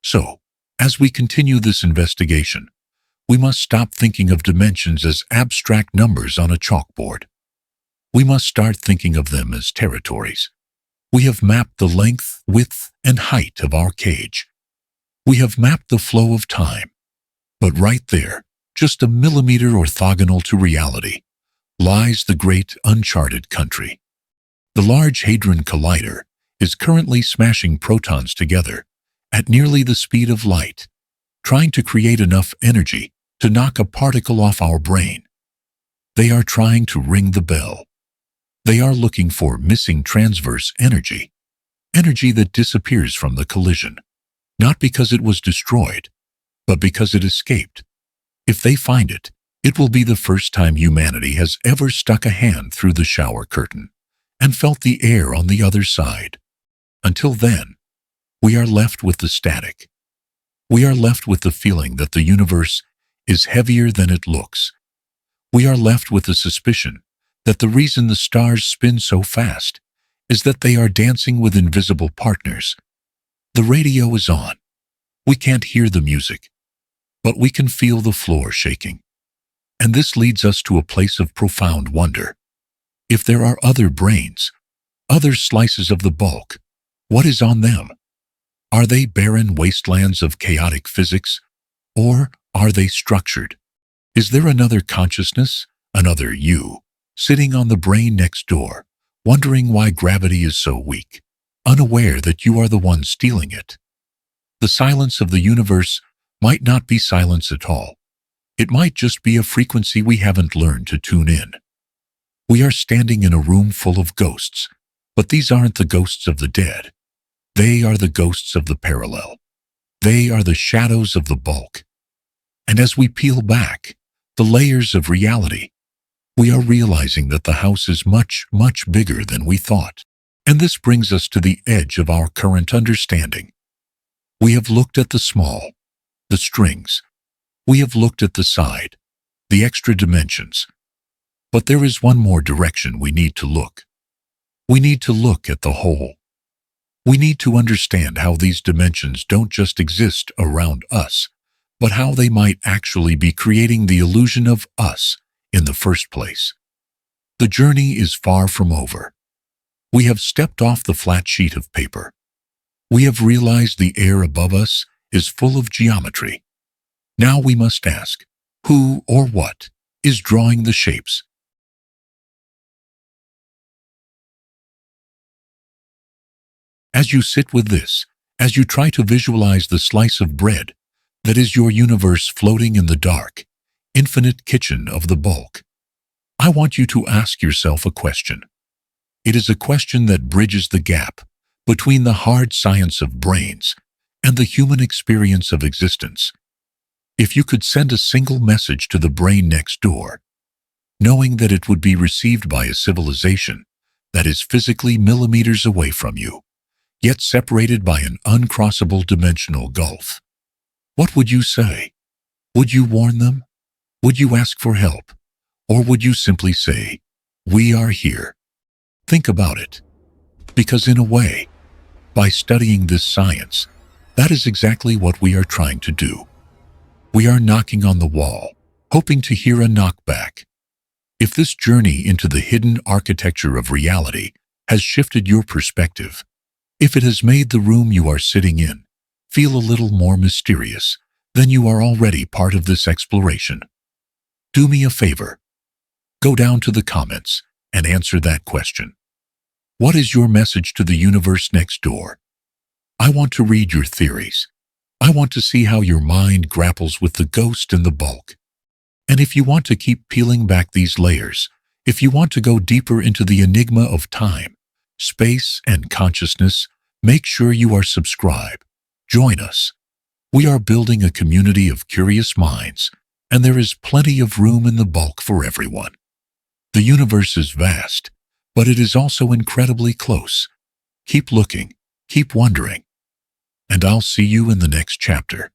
So, as we continue this investigation, we must stop thinking of dimensions as abstract numbers on a chalkboard. We must start thinking of them as territories. We have mapped the length, width, and height of our cage. We have mapped the flow of time. But right there, just a millimeter orthogonal to reality, lies the great uncharted country. The Large Hadron Collider is currently smashing protons together at nearly the speed of light, trying to create enough energy to knock a particle off our brain. They are trying to ring the bell. They are looking for missing transverse energy, energy that disappears from the collision, not because it was destroyed, but because it escaped. If they find it, it will be the first time humanity has ever stuck a hand through the shower curtain and felt the air on the other side. Until then, we are left with the static. We are left with the feeling that the universe is heavier than it looks. We are left with the suspicion that the reason the stars spin so fast is that they are dancing with invisible partners. The radio is on. We can't hear the music, but we can feel the floor shaking. And this leads us to a place of profound wonder. If there are other brains, other slices of the bulk, what is on them? Are they barren wastelands of chaotic physics, or are they structured? Is there another consciousness, another you, sitting on the brain next door, wondering why gravity is so weak, unaware that you are the one stealing it? The silence of the universe might not be silence at all. It might just be a frequency we haven't learned to tune in. We are standing in a room full of ghosts, but these aren't the ghosts of the dead. They are the ghosts of the parallel. They are the shadows of the bulk. And as we peel back the layers of reality, we are realizing that the house is much, much bigger than we thought. And this brings us to the edge of our current understanding. We have looked at the small, the strings. We have looked at the side, the extra dimensions. But there is one more direction we need to look. We need to look at the whole. We need to understand how these dimensions don't just exist around us, but how they might actually be creating the illusion of us in the first place. The journey is far from over. We have stepped off the flat sheet of paper. We have realized the air above us is full of geometry. Now we must ask, who or what is drawing the shapes? As you sit with this, as you try to visualize the slice of bread that is your universe floating in the dark, infinite kitchen of the bulk, I want you to ask yourself a question. It is a question that bridges the gap between the hard science of brains and the human experience of existence. If you could send a single message to the brain next door, knowing that it would be received by a civilization that is physically millimeters away from you, yet separated by an uncrossable dimensional gulf, what would you say? Would you warn them? Would you ask for help? Or would you simply say, "We are here"? Think about it. Because in a way, by studying this science, that is exactly what we are trying to do. We are knocking on the wall, hoping to hear a knockback. If this journey into the hidden architecture of reality has shifted your perspective, if it has made the room you are sitting in feel a little more mysterious, then you are already part of this exploration. Do me a favor. Go down to the comments and answer that question. What is your message to the universe next door? I want to read your theories. I want to see how your mind grapples with the ghost in the bulk. And if you want to keep peeling back these layers, if you want to go deeper into the enigma of time, space, and consciousness, make sure you are subscribed. Join us. We are building a community of curious minds, and there is plenty of room in the bulk for everyone. The universe is vast, but it is also incredibly close. Keep looking, keep wondering, and I'll see you in the next chapter.